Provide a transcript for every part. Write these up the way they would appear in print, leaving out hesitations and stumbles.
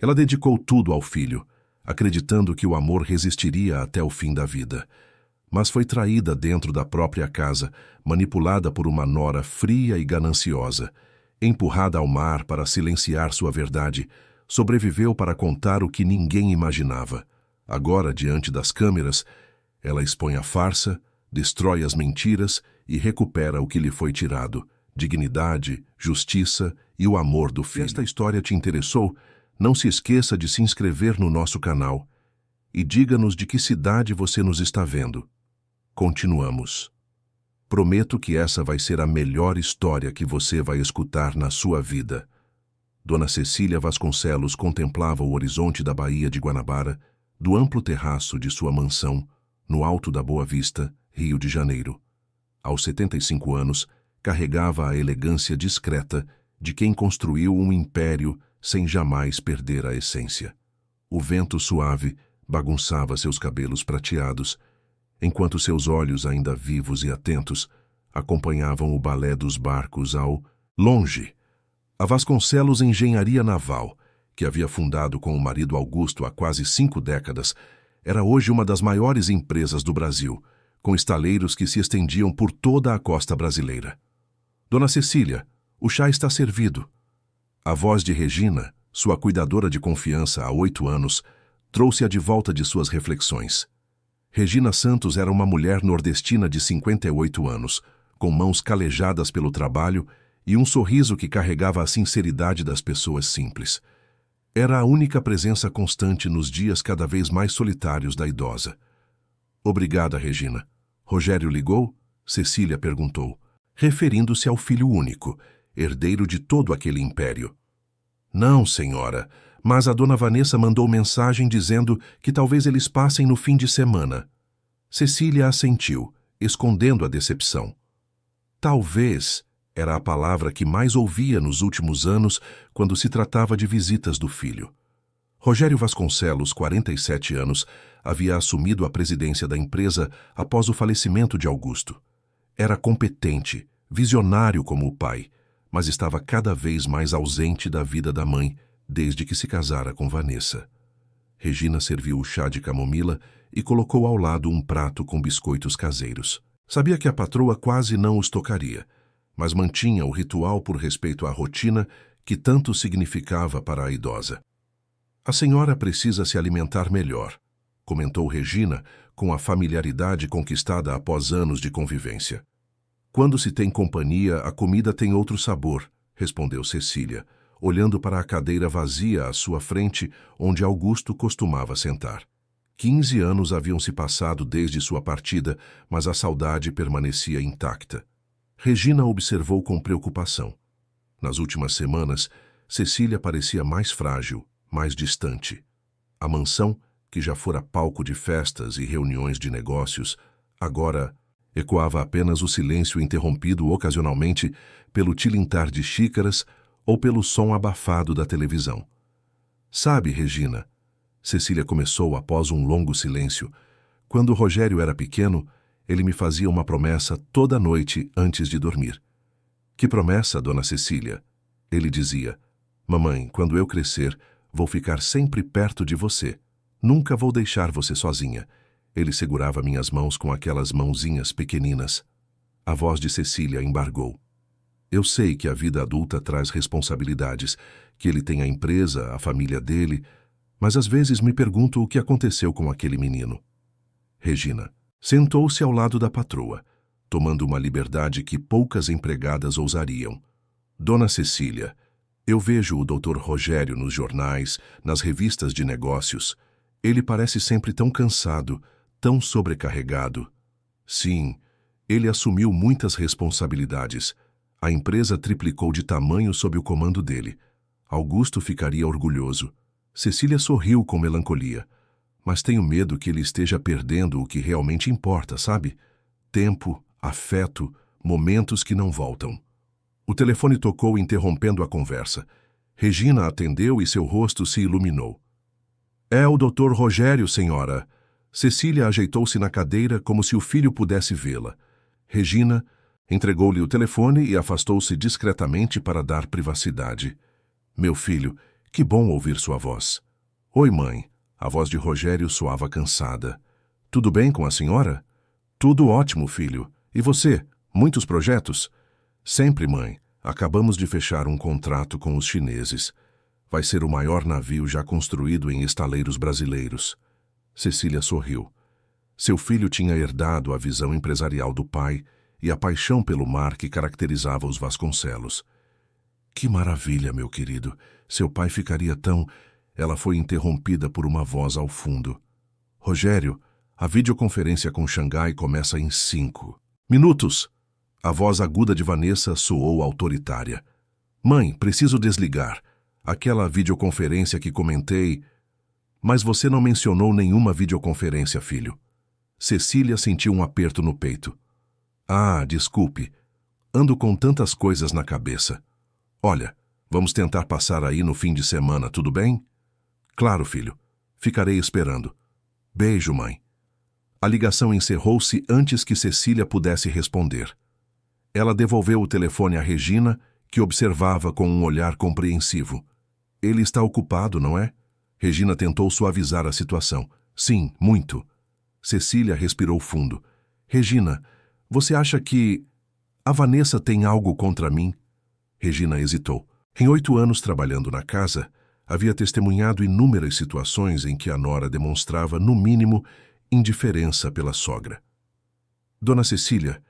Ela dedicou tudo ao filho, acreditando que o amor resistiria até o fim da vida. Mas foi traída dentro da própria casa, manipulada por uma nora fria e gananciosa. Empurrada ao mar para silenciar sua verdade, sobreviveu para contar o que ninguém imaginava. Agora, diante das câmeras, ela expõe a farsa, destrói as mentiras e recupera o que lhe foi tirado: dignidade, justiça e o amor do filho. Se esta história te interessou, não se esqueça de se inscrever no nosso canal e diga-nos de que cidade você nos está vendo. Continuamos. Prometo que essa vai ser a melhor história que você vai escutar na sua vida. Dona Cecília Vasconcelos contemplava o horizonte da Baía de Guanabara, do amplo terraço de sua mansão, no alto da Boa Vista, Rio de Janeiro. Aos 75 anos, carregava a elegância discreta de quem construiu um império sem jamais perder a essência. O vento suave bagunçava seus cabelos prateados, enquanto seus olhos, ainda vivos e atentos, acompanhavam o balé dos barcos ao longe. A Vasconcelos Engenharia Naval, que havia fundado com o marido Augusto há quase 5 décadas, era hoje uma das maiores empresas do Brasil, com estaleiros que se estendiam por toda a costa brasileira. Dona Cecília, o chá está servido. A voz de Regina, sua cuidadora de confiança há 8 anos, trouxe-a de volta de suas reflexões. Regina Santos era uma mulher nordestina de 58 anos, com mãos calejadas pelo trabalho e um sorriso que carregava a sinceridade das pessoas simples. Era a única presença constante nos dias cada vez mais solitários da idosa. Obrigada, Regina. Rogério ligou? Cecília perguntou, referindo-se ao filho único, herdeiro de todo aquele império. Não, senhora, mas a dona Vanessa mandou mensagem dizendo que talvez eles passem no fim de semana. Cecília assentiu, escondendo a decepção. Talvez era a palavra que mais ouvia nos últimos anos quando se tratava de visitas do filho. Rogério Vasconcelos, 47 anos, havia assumido a presidência da empresa após o falecimento de Augusto. Era competente, visionário como o pai, mas estava cada vez mais ausente da vida da mãe desde que se casara com Vanessa. Regina serviu o chá de camomila e colocou ao lado um prato com biscoitos caseiros. Sabia que a patroa quase não os tocaria, mas mantinha o ritual por respeito à rotina que tanto significava para a idosa. A senhora precisa se alimentar melhor, comentou Regina com a familiaridade conquistada após anos de convivência. Quando se tem companhia, a comida tem outro sabor, respondeu Cecília, olhando para a cadeira vazia à sua frente, onde Augusto costumava sentar. 15 anos haviam se passado desde sua partida, mas a saudade permanecia intacta. Regina observou com preocupação. Nas últimas semanas, Cecília parecia mais frágil, mais distante. A mansão, que já fora palco de festas e reuniões de negócios, agora ecoava apenas o silêncio interrompido ocasionalmente pelo tilintar de xícaras ou pelo som abafado da televisão. Sabe, Regina, Cecília começou após um longo silêncio, quando Rogério era pequeno, ele me fazia uma promessa toda noite antes de dormir. Que promessa, dona Cecília? Ele dizia, mamãe, quando eu crescer, vou ficar sempre perto de você. Nunca vou deixar você sozinha. Ele segurava minhas mãos com aquelas mãozinhas pequeninas. A voz de Cecília embargou. Eu sei que a vida adulta traz responsabilidades, que ele tem a empresa, a família dele, mas às vezes me pergunto o que aconteceu com aquele menino. Regina sentou-se ao lado da patroa, tomando uma liberdade que poucas empregadas ousariam. Dona Cecília, eu vejo o Dr. Rogério nos jornais, nas revistas de negócios. Ele parece sempre tão cansado, tão sobrecarregado. Sim, ele assumiu muitas responsabilidades. A empresa triplicou de tamanho sob o comando dele. Augusto ficaria orgulhoso. Cecília sorriu com melancolia. Mas tenho medo que ele esteja perdendo o que realmente importa, sabe? Tempo, afeto, momentos que não voltam. O telefone tocou, interrompendo a conversa. Regina atendeu e seu rosto se iluminou. É o Dr. Rogério, senhora. Cecília ajeitou-se na cadeira como se o filho pudesse vê-la. Regina entregou-lhe o telefone e afastou-se discretamente para dar privacidade. Meu filho, Que bom ouvir sua voz. Oi, mãe. A voz de Rogério soava cansada. Tudo bem com a senhora? Tudo ótimo, filho. E você? Muitos projetos? Sempre, mãe. Acabamos de fechar um contrato com os chineses. Vai ser o maior navio já construído em estaleiros brasileiros. Cecília sorriu. Seu filho tinha herdado a visão empresarial do pai e a paixão pelo mar que caracterizava os Vasconcelos. Que maravilha, meu querido. Seu pai ficaria tão... Ela foi interrompida por uma voz ao fundo. Rogério, a videoconferência com Xangai começa em 5 minutos. A voz aguda de Vanessa soou autoritária. Mãe, preciso desligar. Aquela videoconferência que comentei... Mas você não mencionou nenhuma videoconferência, filho. Cecília sentiu um aperto no peito. Ah, desculpe. Ando com tantas coisas na cabeça. Olha, vamos tentar passar aí no fim de semana, tudo bem? Claro, filho. Ficarei esperando. Beijo, mãe. A ligação encerrou-se antes que Cecília pudesse responder. Ela devolveu o telefone a Regina, que observava com um olhar compreensivo. Ele está ocupado, não é? Regina tentou suavizar a situação. Sim, muito. Cecília respirou fundo. Regina, você acha que... A Vanessa tem algo contra mim? Regina hesitou. Em 8 anos trabalhando na casa, havia testemunhado inúmeras situações em que a nora demonstrava, no mínimo, indiferença pela sogra. Dona Cecília,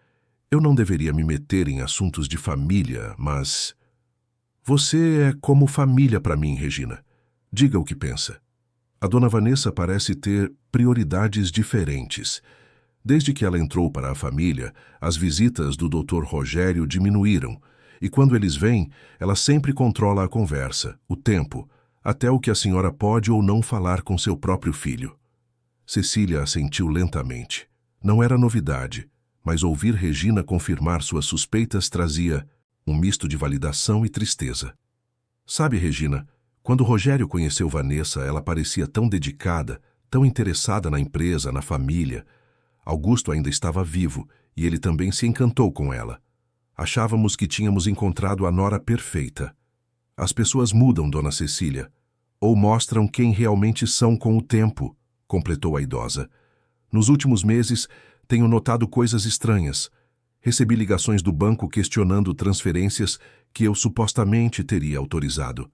eu não deveria me meter em assuntos de família, mas... Você é como família para mim, Regina. Diga o que pensa. A dona Vanessa parece ter prioridades diferentes. Desde que ela entrou para a família, as visitas do Dr. Rogério diminuíram, e quando eles vêm, ela sempre controla a conversa, o tempo, até o que a senhora pode ou não falar com seu próprio filho. Cecília assentiu lentamente. Não era novidade, mas ouvir Regina confirmar suas suspeitas trazia um misto de validação e tristeza. Sabe, Regina, quando Rogério conheceu Vanessa, ela parecia tão dedicada, tão interessada na empresa, na família. Augusto ainda estava vivo e ele também se encantou com ela. Achávamos que tínhamos encontrado a nora perfeita. As pessoas mudam, dona Cecília, ou mostram quem realmente são com o tempo, completou a idosa. Nos últimos meses, tenho notado coisas estranhas. Recebi ligações do banco questionando transferências que eu supostamente teria autorizado.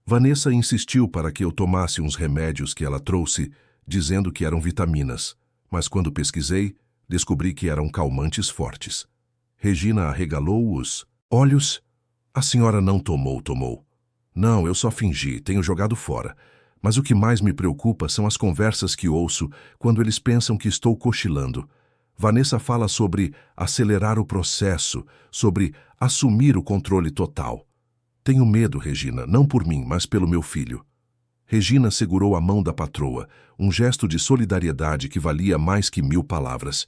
Vanessa insistiu para que eu tomasse uns remédios que ela trouxe, dizendo que eram vitaminas, mas quando pesquisei, descobri que eram calmantes fortes. Regina arregalou os olhos. A senhora não tomou. Não, eu só fingi, tenho jogado fora. Mas o que mais me preocupa são as conversas que ouço quando eles pensam que estou cochilando. Vanessa fala sobre acelerar o processo, sobre assumir o controle total. Tenho medo, Regina, não por mim, mas pelo meu filho. Regina segurou a mão da patroa, um gesto de solidariedade que valia mais que 1000 palavras.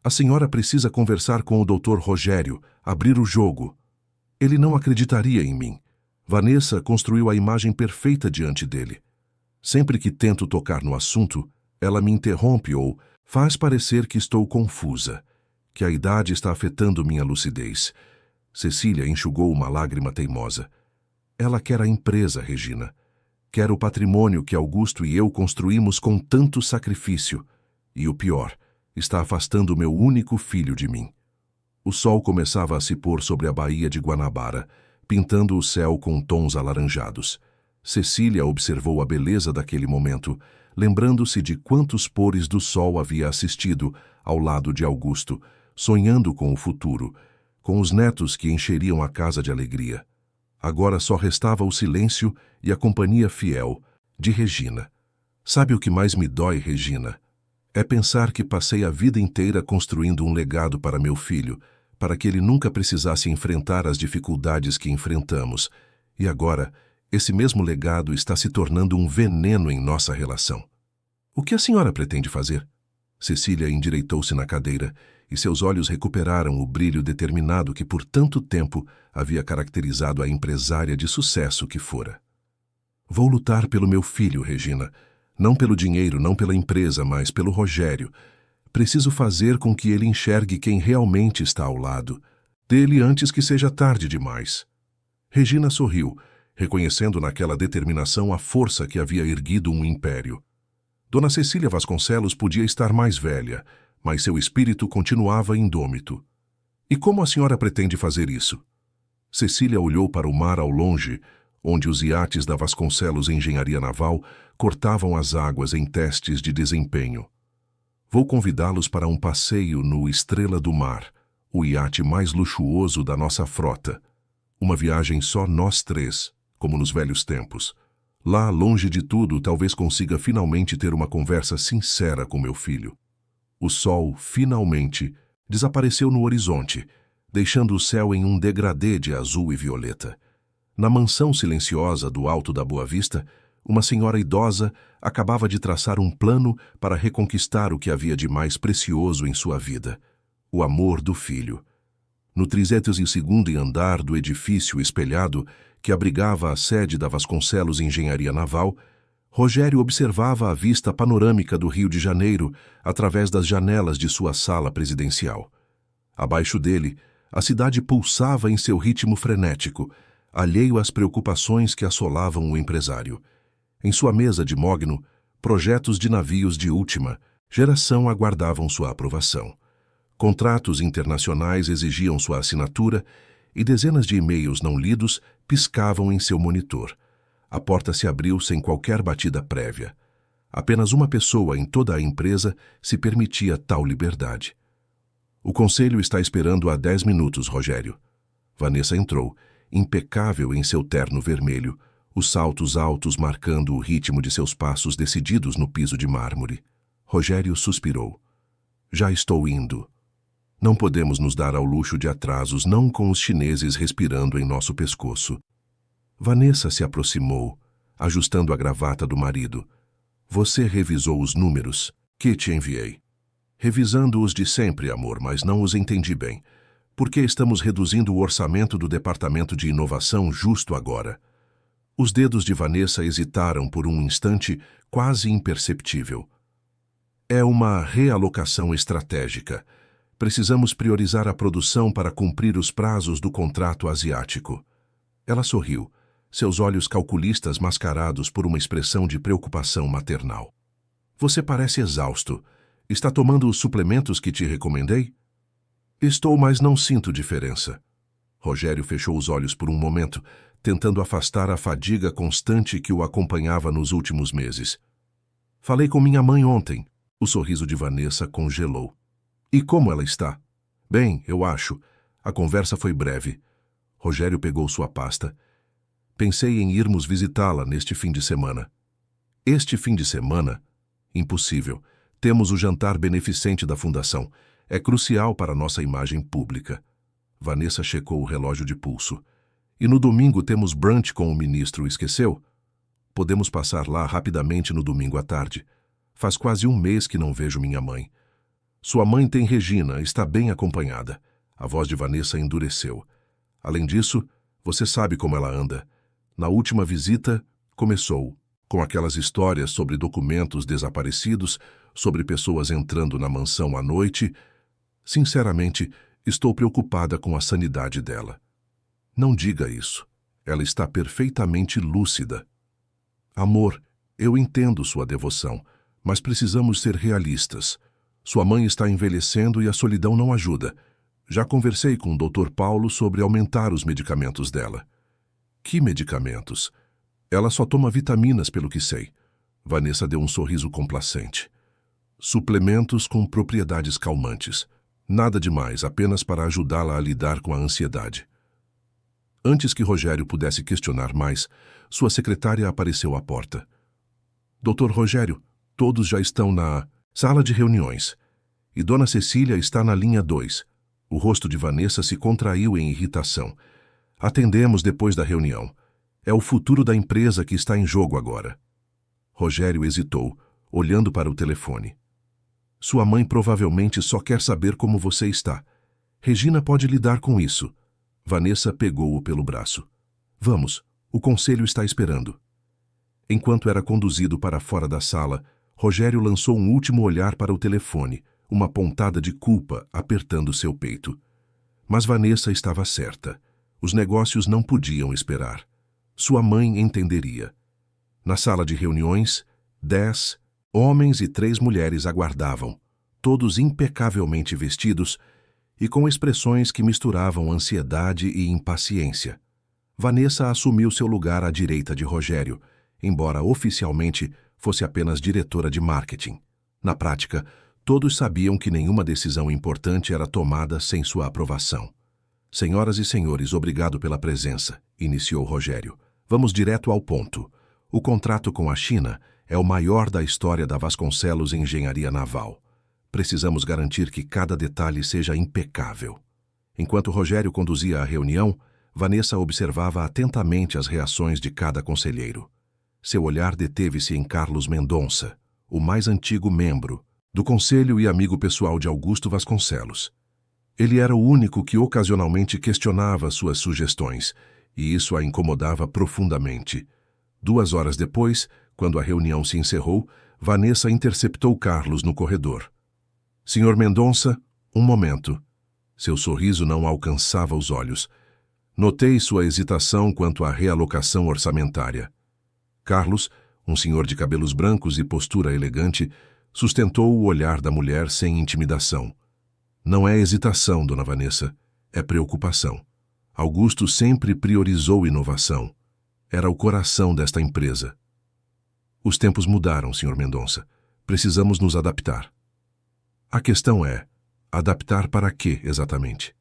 A senhora precisa conversar com o Dr. Rogério, abrir o jogo. Ele não acreditaria em mim. Vanessa construiu a imagem perfeita diante dele. Sempre que tento tocar no assunto, ela me interrompe ou faz parecer que estou confusa, que a idade está afetando minha lucidez. Cecília enxugou uma lágrima teimosa. Ela quer a empresa, Regina. Quer o patrimônio que Augusto e eu construímos com tanto sacrifício. E o pior, está afastando o meu único filho de mim. O sol começava a se pôr sobre a baía de Guanabara, pintando o céu com tons alaranjados. Cecília observou a beleza daquele momento, lembrando-se de quantos pores do sol havia assistido ao lado de Augusto, sonhando com o futuro, com os netos que encheriam a casa de alegria. Agora só restava o silêncio e a companhia fiel de Regina. Sabe o que mais me dói, Regina? É pensar que passei a vida inteira construindo um legado para meu filho, para que ele nunca precisasse enfrentar as dificuldades que enfrentamos. E agora, esse mesmo legado está se tornando um veneno em nossa relação. O que a senhora pretende fazer? Cecília endireitou-se na cadeira e seus olhos recuperaram o brilho determinado que por tanto tempo havia caracterizado a empresária de sucesso que fora. Vou lutar pelo meu filho, Regina. Não pelo dinheiro, não pela empresa, mas pelo Rogério. Preciso fazer com que ele enxergue quem realmente está ao lado dele antes que seja tarde demais. Regina sorriu, reconhecendo naquela determinação a força que havia erguido um império. Dona Cecília Vasconcelos podia estar mais velha, mas seu espírito continuava indômito. E como a senhora pretende fazer isso? Cecília olhou para o mar ao longe, onde os iates da Vasconcelos Engenharia Naval cortavam as águas em testes de desempenho. Vou convidá-los para um passeio no Estrela do Mar, o iate mais luxuoso da nossa frota. Uma viagem só nós três, como nos velhos tempos. Lá, longe de tudo, talvez consiga finalmente ter uma conversa sincera com meu filho. O sol, finalmente, desapareceu no horizonte, deixando o céu em um degradê de azul e violeta. Na mansão silenciosa do alto da Boa Vista, uma senhora idosa acabava de traçar um plano para reconquistar o que havia de mais precioso em sua vida, o amor do filho. No 32º andar do edifício espelhado, que abrigava a sede da Vasconcelos Engenharia Naval, Rogério observava a vista panorâmica do Rio de Janeiro através das janelas de sua sala presidencial. Abaixo dele, a cidade pulsava em seu ritmo frenético, alheio às preocupações que assolavam o empresário. Em sua mesa de mogno, projetos de navios de última geração aguardavam sua aprovação. Contratos internacionais exigiam sua assinatura e dezenas de e-mails não lidos piscavam em seu monitor. A porta se abriu sem qualquer batida prévia. Apenas uma pessoa em toda a empresa se permitia tal liberdade. O conselho está esperando há 10 minutos, Rogério. Vanessa entrou, impecável em seu terno vermelho, os saltos altos marcando o ritmo de seus passos decididos no piso de mármore. Rogério suspirou. Já estou indo. Não podemos nos dar ao luxo de atrasos, não com os chineses respirando em nosso pescoço. Vanessa se aproximou, ajustando a gravata do marido. Você revisou os números que te enviei. Revisando-os de sempre, amor, mas não os entendi bem. Por que estamos reduzindo o orçamento do Departamento de Inovação justo agora? Os dedos de Vanessa hesitaram por um instante quase imperceptível. É uma realocação estratégica. Precisamos priorizar a produção para cumprir os prazos do contrato asiático. Ela sorriu, seus olhos calculistas mascarados por uma expressão de preocupação maternal. Você parece exausto. Está tomando os suplementos que te recomendei? Estou, mas não sinto diferença. Rogério fechou os olhos por um momento, tentando afastar a fadiga constante que o acompanhava nos últimos meses. Falei com minha mãe ontem. O sorriso de Vanessa congelou. E como ela está? Bem, eu acho. A conversa foi breve. Rogério pegou sua pasta. Pensei em irmos visitá-la neste fim de semana. Este fim de semana? Impossível. Temos o jantar beneficente da fundação. É crucial para nossa imagem pública. Vanessa checou o relógio de pulso. E no domingo temos brunch com o ministro, esqueceu? Podemos passar lá rapidamente no domingo à tarde. Faz quase um mês que não vejo minha mãe. Sua mãe tem Regina, está bem acompanhada. A voz de Vanessa endureceu. Além disso, você sabe como ela anda. Na última visita, começou com aquelas histórias sobre documentos desaparecidos, sobre pessoas entrando na mansão à noite. Sinceramente, estou preocupada com a sanidade dela. Não diga isso. Ela está perfeitamente lúcida. Amor, eu entendo sua devoção, mas precisamos ser realistas. Sua mãe está envelhecendo e a solidão não ajuda. Já conversei com o Dr. Paulo sobre aumentar os medicamentos dela. Que medicamentos? Ela só toma vitaminas, pelo que sei. Vanessa deu um sorriso complacente. Suplementos com propriedades calmantes. Nada demais, apenas para ajudá-la a lidar com a ansiedade. Antes que Rogério pudesse questionar mais, sua secretária apareceu à porta. Dr. Rogério, todos já estão na sala de reuniões. E Dona Cecília está na linha 2. O rosto de Vanessa se contraiu em irritação. Atendemos depois da reunião. É o futuro da empresa que está em jogo agora. Rogério hesitou, olhando para o telefone. Sua mãe provavelmente só quer saber como você está. Regina pode lidar com isso. Vanessa pegou-o pelo braço. Vamos, o conselho está esperando. Enquanto era conduzido para fora da sala, Rogério lançou um último olhar para o telefone, uma pontada de culpa apertando seu peito. Mas Vanessa estava certa. Os negócios não podiam esperar. Sua mãe entenderia. Na sala de reuniões, 10 homens e 3 mulheres aguardavam, todos impecavelmente vestidos e com expressões que misturavam ansiedade e impaciência. Vanessa assumiu seu lugar à direita de Rogério, embora oficialmente fosse apenas diretora de marketing. Na prática, todos sabiam que nenhuma decisão importante era tomada sem sua aprovação. Senhoras e senhores, obrigado pela presença, iniciou Rogério. Vamos direto ao ponto. O contrato com a China é o maior da história da Vasconcelos Engenharia Naval. Precisamos garantir que cada detalhe seja impecável. Enquanto Rogério conduzia a reunião, Vanessa observava atentamente as reações de cada conselheiro. Seu olhar deteve-se em Carlos Mendonça, o mais antigo membro do conselho e amigo pessoal de Augusto Vasconcelos. Ele era o único que ocasionalmente questionava suas sugestões, e isso a incomodava profundamente. 2 horas depois, quando a reunião se encerrou, Vanessa interceptou Carlos no corredor. Senhor Mendonça, um momento. Seu sorriso não alcançava os olhos. Notei sua hesitação quanto à realocação orçamentária. Carlos, um senhor de cabelos brancos e postura elegante, sustentou o olhar da mulher sem intimidação. Não é hesitação, dona Vanessa, é preocupação. Augusto sempre priorizou inovação. Era o coração desta empresa. Os tempos mudaram, senhor Mendonça. Precisamos nos adaptar. A questão é, adaptar para quê, exatamente?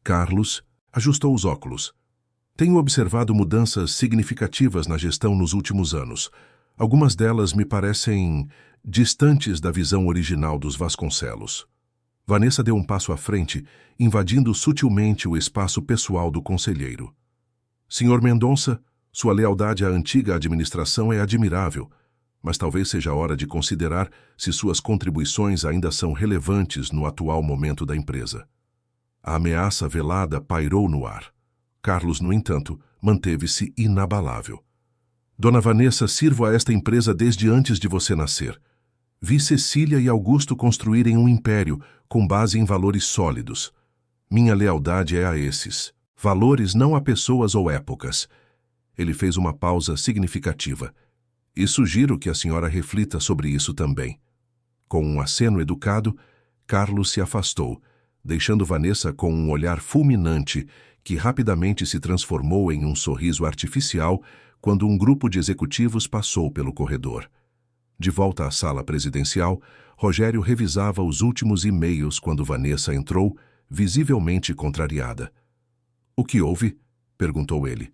Carlos ajustou os óculos. Tenho observado mudanças significativas na gestão nos últimos anos. Algumas delas me parecem distantes da visão original dos Vasconcelos. Vanessa deu um passo à frente, invadindo sutilmente o espaço pessoal do conselheiro. Senhor Mendonça, sua lealdade à antiga administração é admirável, mas talvez seja hora de considerar se suas contribuições ainda são relevantes no atual momento da empresa. A ameaça velada pairou no ar. Carlos, no entanto, manteve-se inabalável. Dona Vanessa, sirvo a esta empresa desde antes de você nascer. Vi Cecília e Augusto construírem um império com base em valores sólidos. Minha lealdade é a esses. Valores, não a pessoas ou épocas. Ele fez uma pausa significativa. E sugiro que a senhora reflita sobre isso também. Com um aceno educado, Carlos se afastou, deixando Vanessa com um olhar fulminante que rapidamente se transformou em um sorriso artificial quando um grupo de executivos passou pelo corredor. De volta à sala presidencial, Rogério revisava os últimos e-mails quando Vanessa entrou, visivelmente contrariada. "O que houve?" perguntou ele.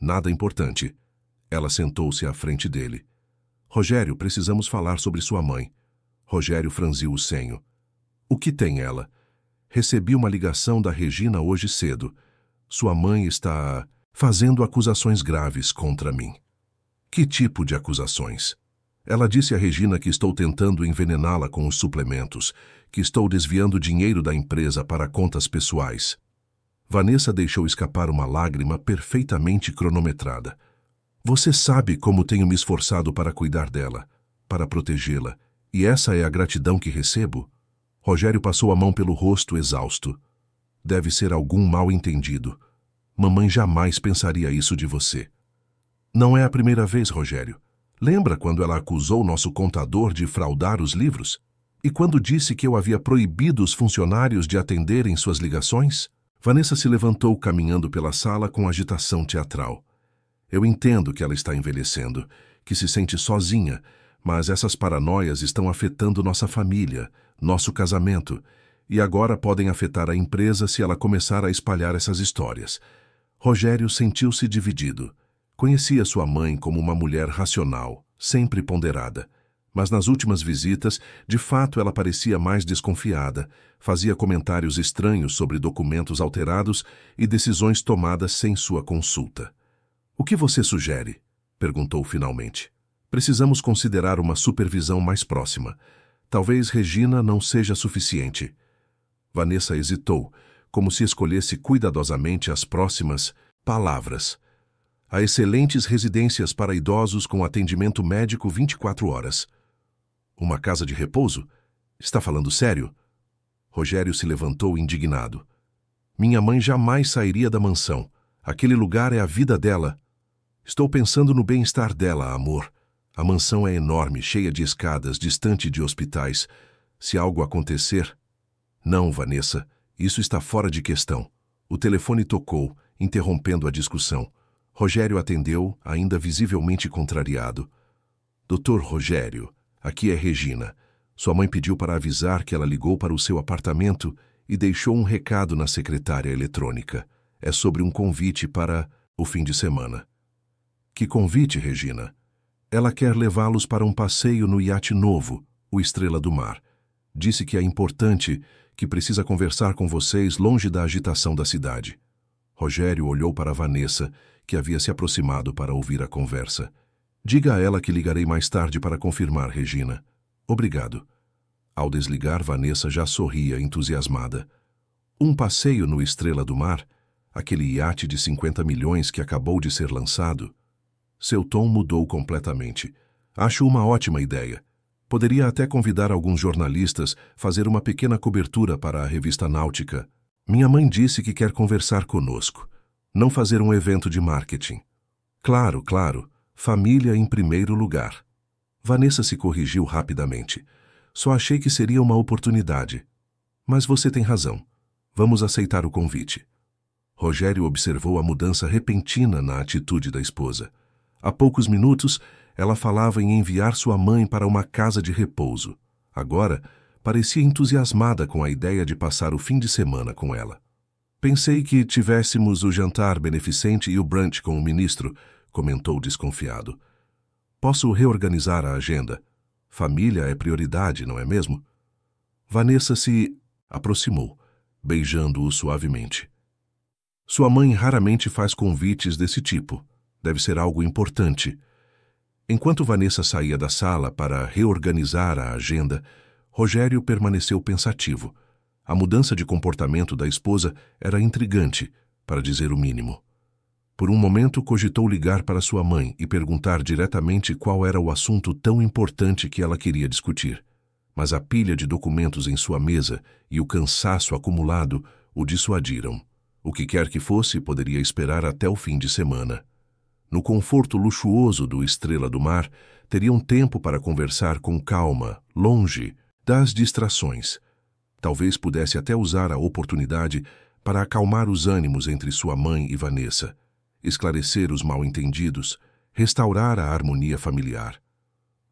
"Nada importante." Ela sentou-se à frente dele. "Rogério, precisamos falar sobre sua mãe." Rogério franziu o senho. "O que tem ela?" "Recebi uma ligação da Regina hoje cedo. Sua mãe está fazendo acusações graves contra mim." "Que tipo de acusações?" "Ela disse a Regina que estou tentando envenená-la com os suplementos, que estou desviando dinheiro da empresa para contas pessoais." Vanessa deixou escapar uma lágrima perfeitamente cronometrada. "Você sabe como tenho me esforçado para cuidar dela, para protegê-la, e essa é a gratidão que recebo?" Rogério passou a mão pelo rosto exausto. "Deve ser algum mal-entendido. Mamãe jamais pensaria isso de você." "Não é a primeira vez, Rogério. Lembra quando ela acusou nosso contador de fraudar os livros? E quando disse que eu havia proibido os funcionários de atenderem suas ligações?" Vanessa se levantou caminhando pela sala com agitação teatral. "Eu entendo que ela está envelhecendo, que se sente sozinha, mas essas paranoias estão afetando nossa família, nosso casamento, e agora podem afetar a empresa se ela começar a espalhar essas histórias." Rogério sentiu-se dividido. Conhecia sua mãe como uma mulher racional, sempre ponderada. Mas nas últimas visitas, de fato ela parecia mais desconfiada, fazia comentários estranhos sobre documentos alterados e decisões tomadas sem sua consulta. "O que você sugere?" perguntou finalmente. "Precisamos considerar uma supervisão mais próxima. Talvez Regina não seja suficiente." Vanessa hesitou, como se escolhesse cuidadosamente as próximas palavras. "Há excelentes residências para idosos com atendimento médico 24 horas. Uma casa de repouso? Está falando sério?" Rogério se levantou indignado. "Minha mãe jamais sairia da mansão. Aquele lugar é a vida dela." Estou pensando no bem-estar dela, amor. A mansão é enorme, cheia de escadas, distante de hospitais. Se algo acontecer... Não, Vanessa, isso está fora de questão. O telefone tocou, interrompendo a discussão. Rogério atendeu, ainda visivelmente contrariado. Doutor Rogério, aqui é Regina. Sua mãe pediu para avisar que ela ligou para o seu apartamento e deixou um recado na secretária eletrônica. É sobre um convite para o fim de semana. Que convite, Regina? Ela quer levá-los para um passeio no iate novo, o Estrela do Mar. Disse que é importante, que precisa conversar com vocês longe da agitação da cidade. Rogério olhou para Vanessa, que havia se aproximado para ouvir a conversa. Diga a ela que ligarei mais tarde para confirmar, Regina. Obrigado. Ao desligar, Vanessa já sorria entusiasmada. Um passeio no Estrela do Mar? Aquele iate de 50 milhões que acabou de ser lançado? Seu tom mudou completamente. Acho uma ótima ideia. Poderia até convidar alguns jornalistas, fazer uma pequena cobertura para a revista Náutica. Minha mãe disse que quer conversar conosco. Não fazer um evento de marketing. Claro, claro. Família em primeiro lugar. Vanessa se corrigiu rapidamente. Só achei que seria uma oportunidade. Mas você tem razão. Vamos aceitar o convite. Rogério observou a mudança repentina na atitude da esposa. Há poucos minutos, ela falava em enviar sua mãe para uma casa de repouso. Agora, parecia entusiasmada com a ideia de passar o fim de semana com ela. Pensei que tivéssemos o jantar beneficente e o brunch com o ministro, comentou desconfiado. Posso reorganizar a agenda. Família é prioridade, não é mesmo? Vanessa se aproximou, beijando-o suavemente. Sua mãe raramente faz convites desse tipo. Deve ser algo importante. Enquanto Vanessa saía da sala para reorganizar a agenda, Rogério permaneceu pensativo. A mudança de comportamento da esposa era intrigante, para dizer o mínimo. Por um momento cogitou ligar para sua mãe e perguntar diretamente qual era o assunto tão importante que ela queria discutir. Mas a pilha de documentos em sua mesa e o cansaço acumulado o dissuadiram. O que quer que fosse, poderia esperar até o fim de semana. No conforto luxuoso do Estrela do Mar, teriam tempo para conversar com calma, longe das distrações. Talvez pudesse até usar a oportunidade para acalmar os ânimos entre sua mãe e Vanessa, esclarecer os mal-entendidos, restaurar a harmonia familiar.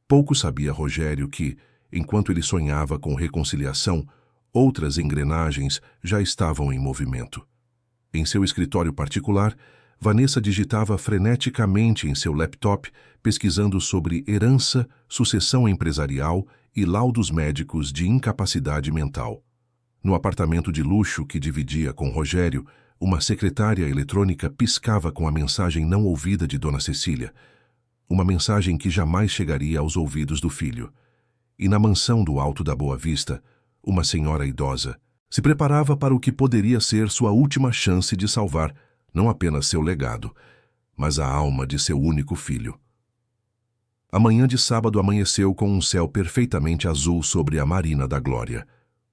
Pouco sabia Rogério que, enquanto ele sonhava com reconciliação, outras engrenagens já estavam em movimento. Em seu escritório particular, Vanessa digitava freneticamente em seu laptop, pesquisando sobre herança, sucessão empresarial e laudos médicos de incapacidade mental. No apartamento de luxo que dividia com Rogério, uma secretária eletrônica piscava com a mensagem não ouvida de Dona Cecília, uma mensagem que jamais chegaria aos ouvidos do filho. E na mansão do Alto da Boa Vista, uma senhora idosa se preparava para o que poderia ser sua última chance de salvar não apenas seu legado, mas a alma de seu único filho. A manhã de sábado amanheceu com um céu perfeitamente azul sobre a Marina da Glória.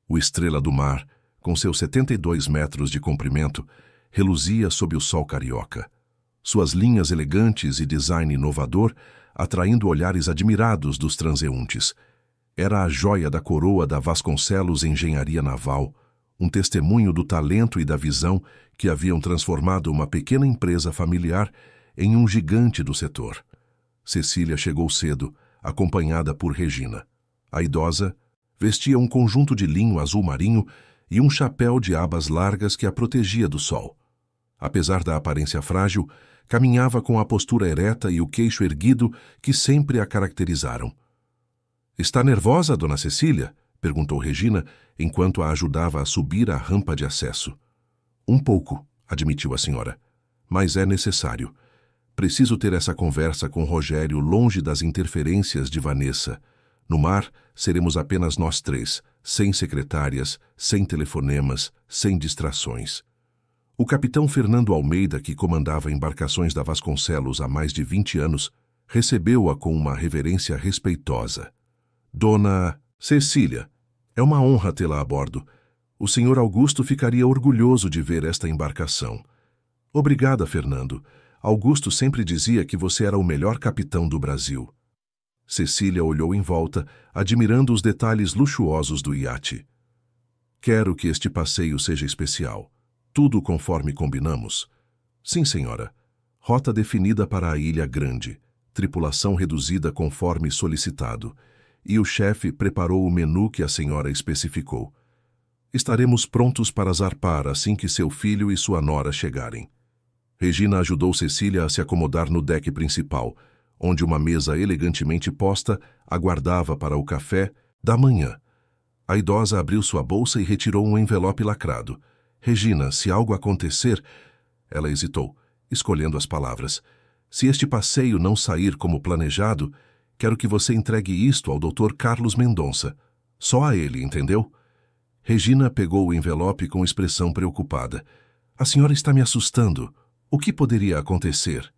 O Estrela do Mar, com seus 72 metros de comprimento, reluzia sob o sol carioca. Suas linhas elegantes e design inovador atraindo olhares admirados dos transeuntes. Era a joia da coroa da Vasconcelos Engenharia Naval, um testemunho do talento e da visão que haviam transformado uma pequena empresa familiar em um gigante do setor. Cecília chegou cedo, acompanhada por Regina. A idosa vestia um conjunto de linho azul marinho e um chapéu de abas largas que a protegia do sol. Apesar da aparência frágil, caminhava com a postura ereta e o queixo erguido que sempre a caracterizaram. "Está nervosa, Dona Cecília?" perguntou Regina, enquanto a ajudava a subir a rampa de acesso. "Um pouco", admitiu a senhora. "Mas é necessário. Preciso ter essa conversa com Rogério longe das interferências de Vanessa. No mar, seremos apenas nós três, sem secretárias, sem telefonemas, sem distrações." O capitão Fernando Almeida, que comandava embarcações da Vasconcelos há mais de 20 anos, recebeu-a com uma reverência respeitosa. "Dona Cecília, é uma honra tê-la a bordo. O senhor Augusto ficaria orgulhoso de ver esta embarcação." "Obrigada, Fernando. Augusto sempre dizia que você era o melhor capitão do Brasil. Cecília olhou em volta, admirando os detalhes luxuosos do iate. Quero que este passeio seja especial. Tudo conforme combinamos? Sim, senhora. Rota definida para a Ilha Grande. Tripulação reduzida conforme solicitado. E o chefe preparou o menu que a senhora especificou. Estaremos prontos para zarpar assim que seu filho e sua nora chegarem. Regina ajudou Cecília a se acomodar no deck principal, onde uma mesa elegantemente posta aguardava para o café da manhã. A idosa abriu sua bolsa e retirou um envelope lacrado. Regina, se algo acontecer... Ela hesitou, escolhendo as palavras. Se este passeio não sair como planejado, quero que você entregue isto ao Dr. Carlos Mendonça. Só a ele, entendeu? Regina pegou o envelope com expressão preocupada. A senhora está me assustando. O que poderia acontecer?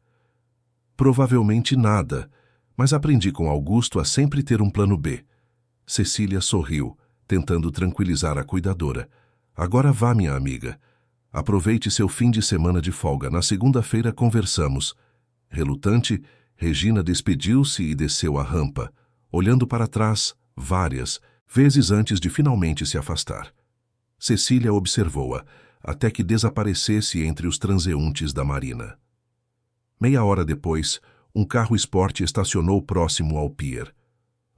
Provavelmente nada, mas aprendi com Augusto a sempre ter um plano B. Cecília sorriu, tentando tranquilizar a cuidadora. Agora vá, minha amiga. Aproveite seu fim de semana de folga. Na segunda-feira conversamos. Relutante, Regina despediu-se e desceu a rampa, olhando para trás várias vezes antes de finalmente se afastar. Cecília observou-a, até que desaparecesse entre os transeuntes da marina. Meia hora depois, um carro esporte estacionou próximo ao pier.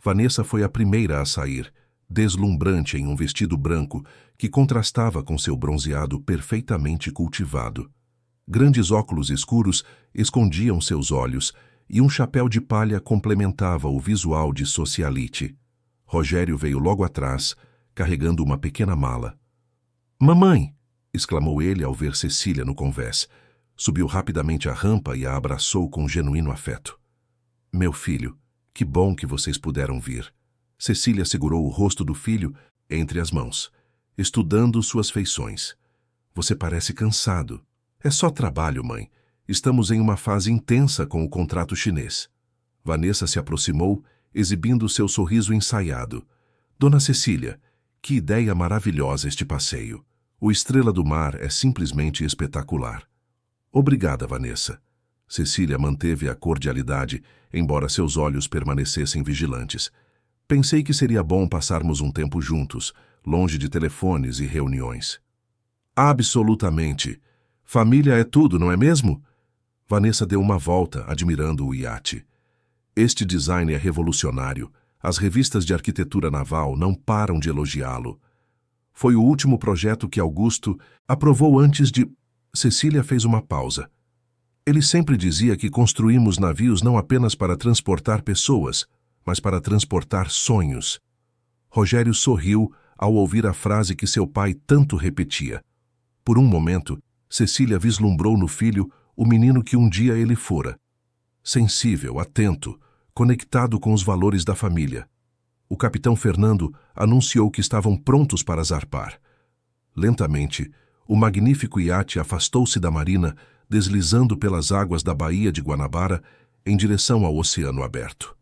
Vanessa foi a primeira a sair, deslumbrante em um vestido branco que contrastava com seu bronzeado perfeitamente cultivado. Grandes óculos escuros escondiam seus olhos e um chapéu de palha complementava o visual de socialite. Rogério veio logo atrás, carregando uma pequena mala. «Mamãe!» exclamou ele ao ver Cecília no convés. Subiu rapidamente a rampa e a abraçou com genuíno afeto. «Meu filho, que bom que vocês puderam vir». Cecília segurou o rosto do filho entre as mãos, estudando suas feições. «Você parece cansado. É só trabalho, mãe. Estamos em uma fase intensa com o contrato chinês». Vanessa se aproximou, exibindo seu sorriso ensaiado. «Dona Cecília, que ideia maravilhosa este passeio. O Estrela do Mar é simplesmente espetacular». «Obrigada, Vanessa». Cecília manteve a cordialidade, embora seus olhos permanecessem vigilantes. «Pensei que seria bom passarmos um tempo juntos, longe de telefones e reuniões». «Absolutamente. Família é tudo, não é mesmo?» Vanessa deu uma volta, admirando o iate. «Este design é revolucionário. As revistas de arquitetura naval não param de elogiá-lo. Foi o último projeto que Augusto aprovou antes de...» Cecília fez uma pausa. «Ele sempre dizia que construímos navios não apenas para transportar pessoas, mas para transportar sonhos». Rogério sorriu ao ouvir a frase que seu pai tanto repetia. Por um momento, Cecília vislumbrou no filho o menino que um dia ele fora. Sensível, atento, conectado com os valores da família. O capitão Fernando anunciou que estavam prontos para zarpar. Lentamente, o magnífico iate afastou-se da marina, deslizando pelas águas da Baía de Guanabara em direção ao oceano aberto.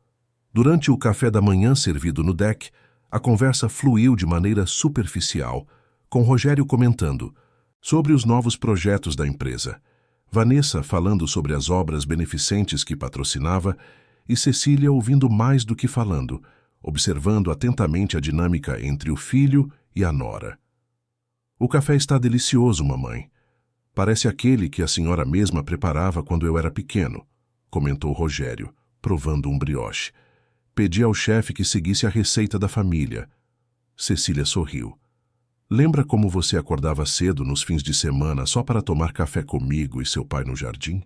Durante o café da manhã servido no deck, a conversa fluiu de maneira superficial, com Rogério comentando sobre os novos projetos da empresa, Vanessa falando sobre as obras beneficentes que patrocinava e Cecília ouvindo mais do que falando, observando atentamente a dinâmica entre o filho e a nora. «O café está delicioso, mamãe. Parece aquele que a senhora mesma preparava quando eu era pequeno», comentou Rogério, provando um brioche. «Pedi ao chefe que seguisse a receita da família». Cecília sorriu. «Lembra como você acordava cedo nos fins de semana só para tomar café comigo e seu pai no jardim?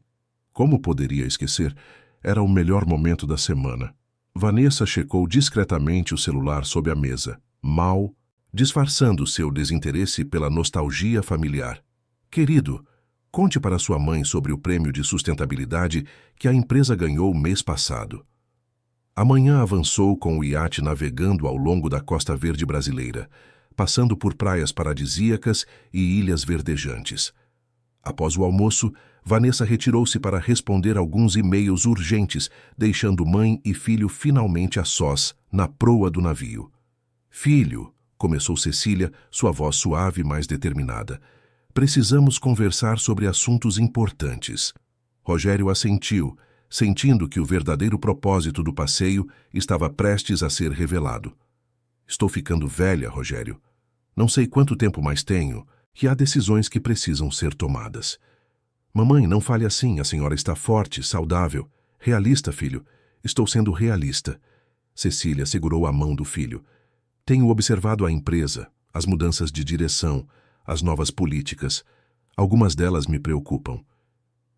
Como poderia esquecer? Era o melhor momento da semana». Vanessa checou discretamente o celular sob a mesa, mal, disfarçando seu desinteresse pela nostalgia familiar. «Querido, conte para sua mãe sobre o prêmio de sustentabilidade que a empresa ganhou mês passado». A manhã avançou com o iate navegando ao longo da costa verde brasileira, passando por praias paradisíacas e ilhas verdejantes. Após o almoço, Vanessa retirou-se para responder alguns e-mails urgentes, deixando mãe e filho finalmente a sós, na proa do navio. «Filho», começou Cecília, sua voz suave, mas determinada, «precisamos conversar sobre assuntos importantes». Rogério assentiu, sentindo que o verdadeiro propósito do passeio estava prestes a ser revelado. Estou ficando velha, Rogério. Não sei quanto tempo mais tenho, e há decisões que precisam ser tomadas. Mamãe, não fale assim, a senhora está forte, saudável. Realista, filho. Estou sendo realista. Cecília segurou a mão do filho. Tenho observado a empresa, as mudanças de direção, as novas políticas. Algumas delas me preocupam.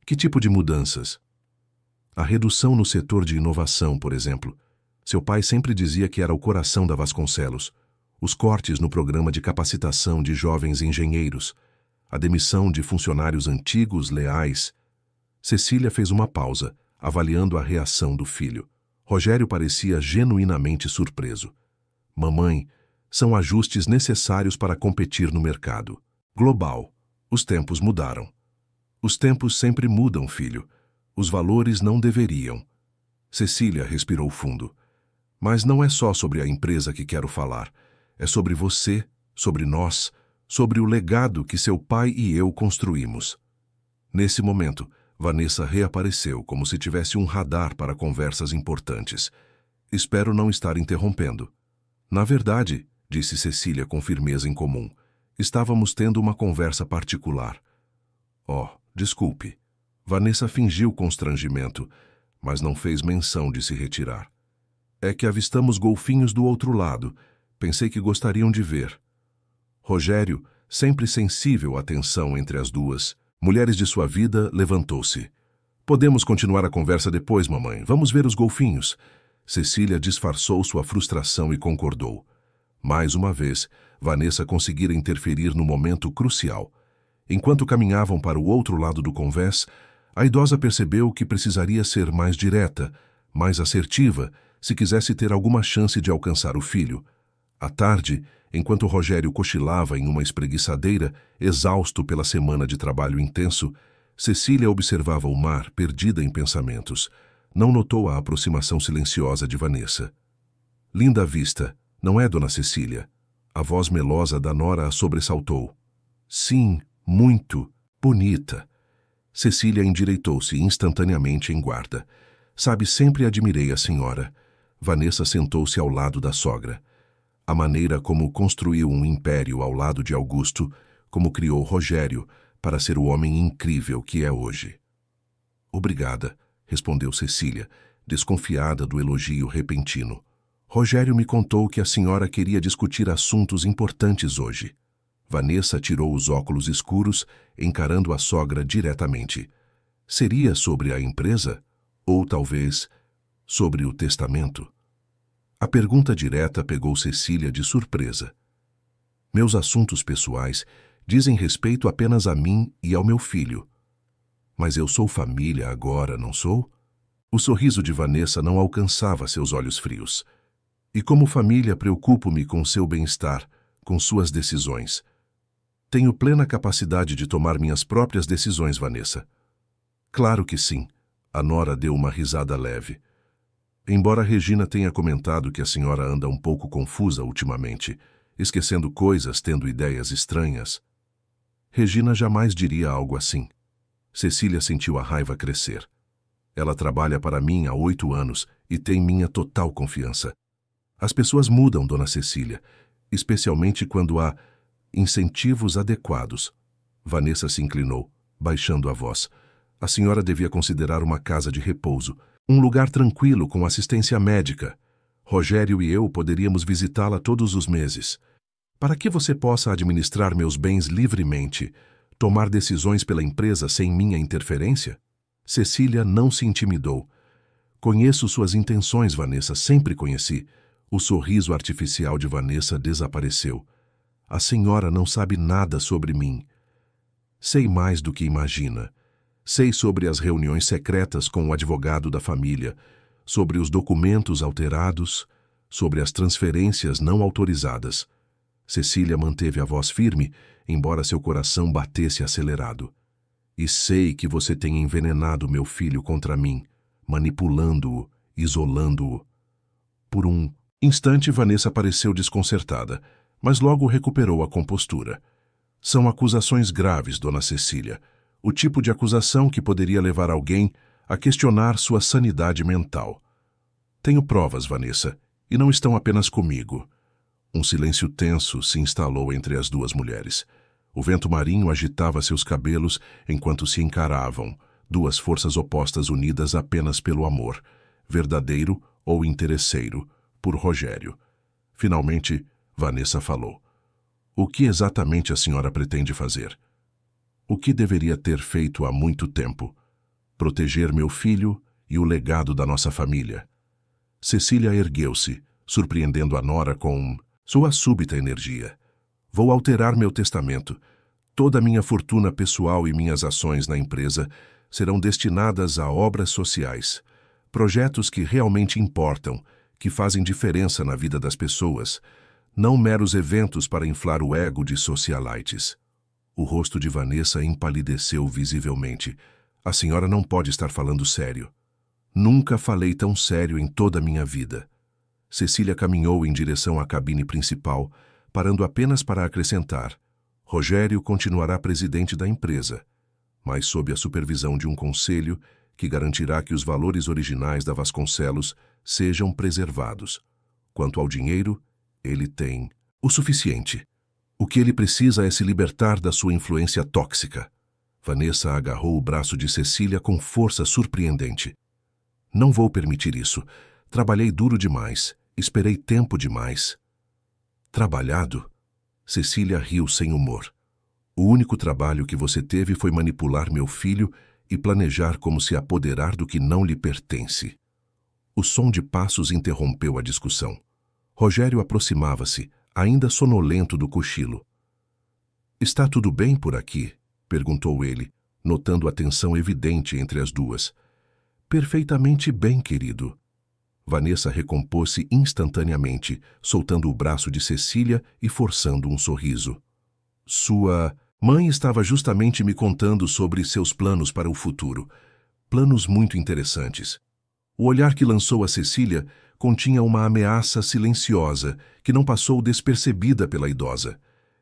Que tipo de mudanças? A redução no setor de inovação, por exemplo. Seu pai sempre dizia que era o coração da Vasconcelos. Os cortes no programa de capacitação de jovens engenheiros. A demissão de funcionários antigos, leais. Cecília fez uma pausa, avaliando a reação do filho. Rogério parecia genuinamente surpreso. Mamãe, são ajustes necessários para competir no mercado global. Os tempos mudaram. Os tempos sempre mudam, filho. Os valores não deveriam. Cecília respirou fundo. Mas não é só sobre a empresa que quero falar. É sobre você, sobre nós, sobre o legado que seu pai e eu construímos. Nesse momento, Vanessa reapareceu como se tivesse um radar para conversas importantes. Espero não estar interrompendo. Na verdade, disse Cecília com firmeza incomum, estávamos tendo uma conversa particular. Oh, desculpe. Vanessa fingiu constrangimento, mas não fez menção de se retirar. É que avistamos golfinhos do outro lado. Pensei que gostariam de ver. Rogério, sempre sensível à tensão entre as duas, mulheres de sua vida, levantou-se. Podemos continuar a conversa depois, mamãe. Vamos ver os golfinhos. Cecília disfarçou sua frustração e concordou. Mais uma vez, Vanessa conseguira interferir no momento crucial. Enquanto caminhavam para o outro lado do convés, a idosa percebeu que precisaria ser mais direta, mais assertiva, se quisesse ter alguma chance de alcançar o filho. À tarde, enquanto Rogério cochilava em uma espreguiçadeira, exausto pela semana de trabalho intenso, Cecília observava o mar, perdida em pensamentos. Não notou a aproximação silenciosa de Vanessa. Linda vista, não é, dona Cecília? A voz melosa da nora a sobressaltou. Sim, muito, bonita. Cecília endireitou-se instantaneamente em guarda. Sabe, sempre admirei a senhora. Vanessa sentou-se ao lado da sogra. A maneira como construiu um império ao lado de Augusto, como criou Rogério para ser o homem incrível que é hoje. Obrigada, respondeu Cecília, desconfiada do elogio repentino. Rogério me contou que a senhora queria discutir assuntos importantes hoje. Vanessa tirou os óculos escuros, encarando a sogra diretamente. Seria sobre a empresa? Ou talvez sobre o testamento? A pergunta direta pegou Cecília de surpresa. Meus assuntos pessoais dizem respeito apenas a mim e ao meu filho. Mas eu sou família agora, não sou? O sorriso de Vanessa não alcançava seus olhos frios. E como família preocupo-me com seu bem-estar, com suas decisões. Tenho plena capacidade de tomar minhas próprias decisões, Vanessa. Claro que sim. A nora deu uma risada leve. Embora Regina tenha comentado que a senhora anda um pouco confusa ultimamente, esquecendo coisas, tendo ideias estranhas. Regina jamais diria algo assim. Cecília sentiu a raiva crescer. Ela trabalha para mim há 8 anos e tem minha total confiança. As pessoas mudam, dona Cecília, especialmente quando há incentivos adequados. Vanessa se inclinou, baixando a voz. A senhora devia considerar uma casa de repouso, um lugar tranquilo com assistência médica. Rogério e eu poderíamos visitá-la todos os meses. Para que você possa administrar meus bens livremente, tomar decisões pela empresa sem minha interferência? Cecília não se intimidou. Conheço suas intenções, Vanessa, sempre conheci. O sorriso artificial de Vanessa desapareceu. A senhora não sabe nada sobre mim. Sei mais do que imagina. Sei sobre as reuniões secretas com o advogado da família, sobre os documentos alterados, sobre as transferências não autorizadas. Cecília manteve a voz firme, embora seu coração batesse acelerado. E sei que você tem envenenado meu filho contra mim, manipulando-o, isolando-o. Por um instante, Vanessa pareceu desconcertada, mas logo recuperou a compostura. São acusações graves, dona Cecília. O tipo de acusação que poderia levar alguém a questionar sua sanidade mental. Tenho provas, Vanessa, e não estão apenas comigo. Um silêncio tenso se instalou entre as duas mulheres. O vento marinho agitava seus cabelos enquanto se encaravam, duas forças opostas unidas apenas pelo amor, verdadeiro ou interesseiro, por Rogério. Finalmente, Vanessa falou. O que exatamente a senhora pretende fazer? O que deveria ter feito há muito tempo? Proteger meu filho e o legado da nossa família. Cecília ergueu-se, surpreendendo a nora com sua súbita energia. Vou alterar meu testamento. Toda a minha fortuna pessoal e minhas ações na empresa serão destinadas a obras sociais, projetos que realmente importam, que fazem diferença na vida das pessoas, não meros eventos para inflar o ego de socialites. O rosto de Vanessa empalideceu visivelmente. A senhora não pode estar falando sério. Nunca falei tão sério em toda a minha vida. Cecília caminhou em direção à cabine principal, parando apenas para acrescentar: Rogério continuará presidente da empresa, mas sob a supervisão de um conselho que garantirá que os valores originais da Vasconcelos sejam preservados. Quanto ao dinheiro, ele tem o suficiente. O que ele precisa é se libertar da sua influência tóxica. Vanessa agarrou o braço de Cecília com força surpreendente. Não vou permitir isso. Trabalhei duro demais. Esperei tempo demais. Trabalhado? Cecília riu sem humor. O único trabalho que você teve foi manipular meu filho e planejar como se apoderar do que não lhe pertence. O som de passos interrompeu a discussão. Rogério aproximava-se, ainda sonolento do cochilo. Está tudo bem por aqui? Perguntou ele, notando a tensão evidente entre as duas. Perfeitamente bem, querido. Vanessa recompôs-se instantaneamente, soltando o braço de Cecília e forçando um sorriso. Sua mãe estava justamente me contando sobre seus planos para o futuro. Planos muito interessantes. O olhar que lançou a Cecília continha uma ameaça silenciosa que não passou despercebida pela idosa.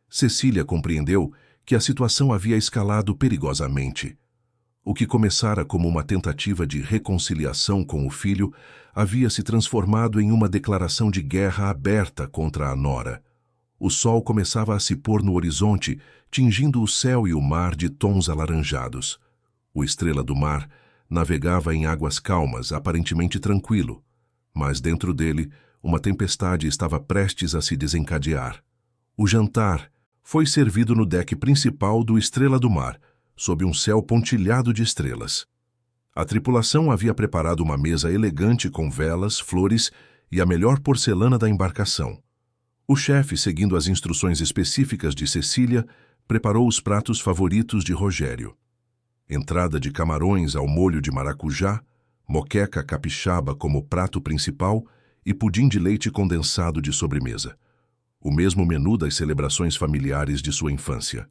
Cecília compreendeu que a situação havia escalado perigosamente. O que começara como uma tentativa de reconciliação com o filho havia se transformado em uma declaração de guerra aberta contra a nora. O sol começava a se pôr no horizonte, tingindo o céu e o mar de tons alaranjados. O Estrela do Mar navegava em águas calmas, aparentemente tranquilo, mas dentro dele uma tempestade estava prestes a se desencadear. O jantar foi servido no deck principal do Estrela do Mar, sob um céu pontilhado de estrelas. A tripulação havia preparado uma mesa elegante com velas, flores e a melhor porcelana da embarcação. O chefe, seguindo as instruções específicas de Cecília, preparou os pratos favoritos de Rogério. Entrada de camarões ao molho de maracujá, moqueca capixaba como prato principal e pudim de leite condensado de sobremesa. O mesmo menu das celebrações familiares de sua infância.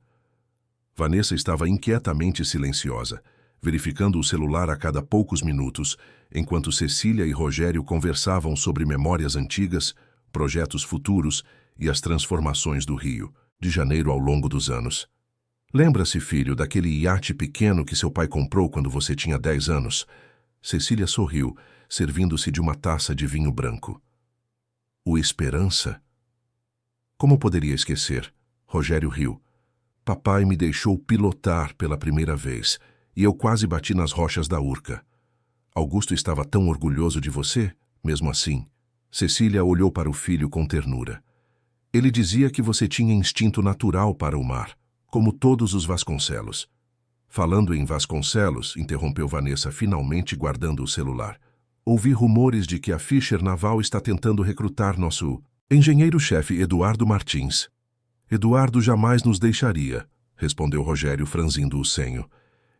Vanessa estava inquietamente silenciosa, verificando o celular a cada poucos minutos, enquanto Cecília e Rogério conversavam sobre memórias antigas, projetos futuros e as transformações do Rio, de Janeiro ao longo dos anos. Lembra-se, filho, daquele iate pequeno que seu pai comprou quando você tinha 10 anos? Cecília sorriu, servindo-se de uma taça de vinho branco. O Esperança? Como poderia esquecer? Rogério riu. Papai me deixou pilotar pela primeira vez, e eu quase bati nas rochas da Urca. Augusto estava tão orgulhoso de você, mesmo assim. Cecília olhou para o filho com ternura. Ele dizia que você tinha instinto natural para o mar, como todos os Vasconcelos. Falando em Vasconcelos, interrompeu Vanessa, finalmente guardando o celular. Ouvi rumores de que a Fischer Naval está tentando recrutar nosso engenheiro-chefe Eduardo Martins. Eduardo jamais nos deixaria, respondeu Rogério, franzindo o senho.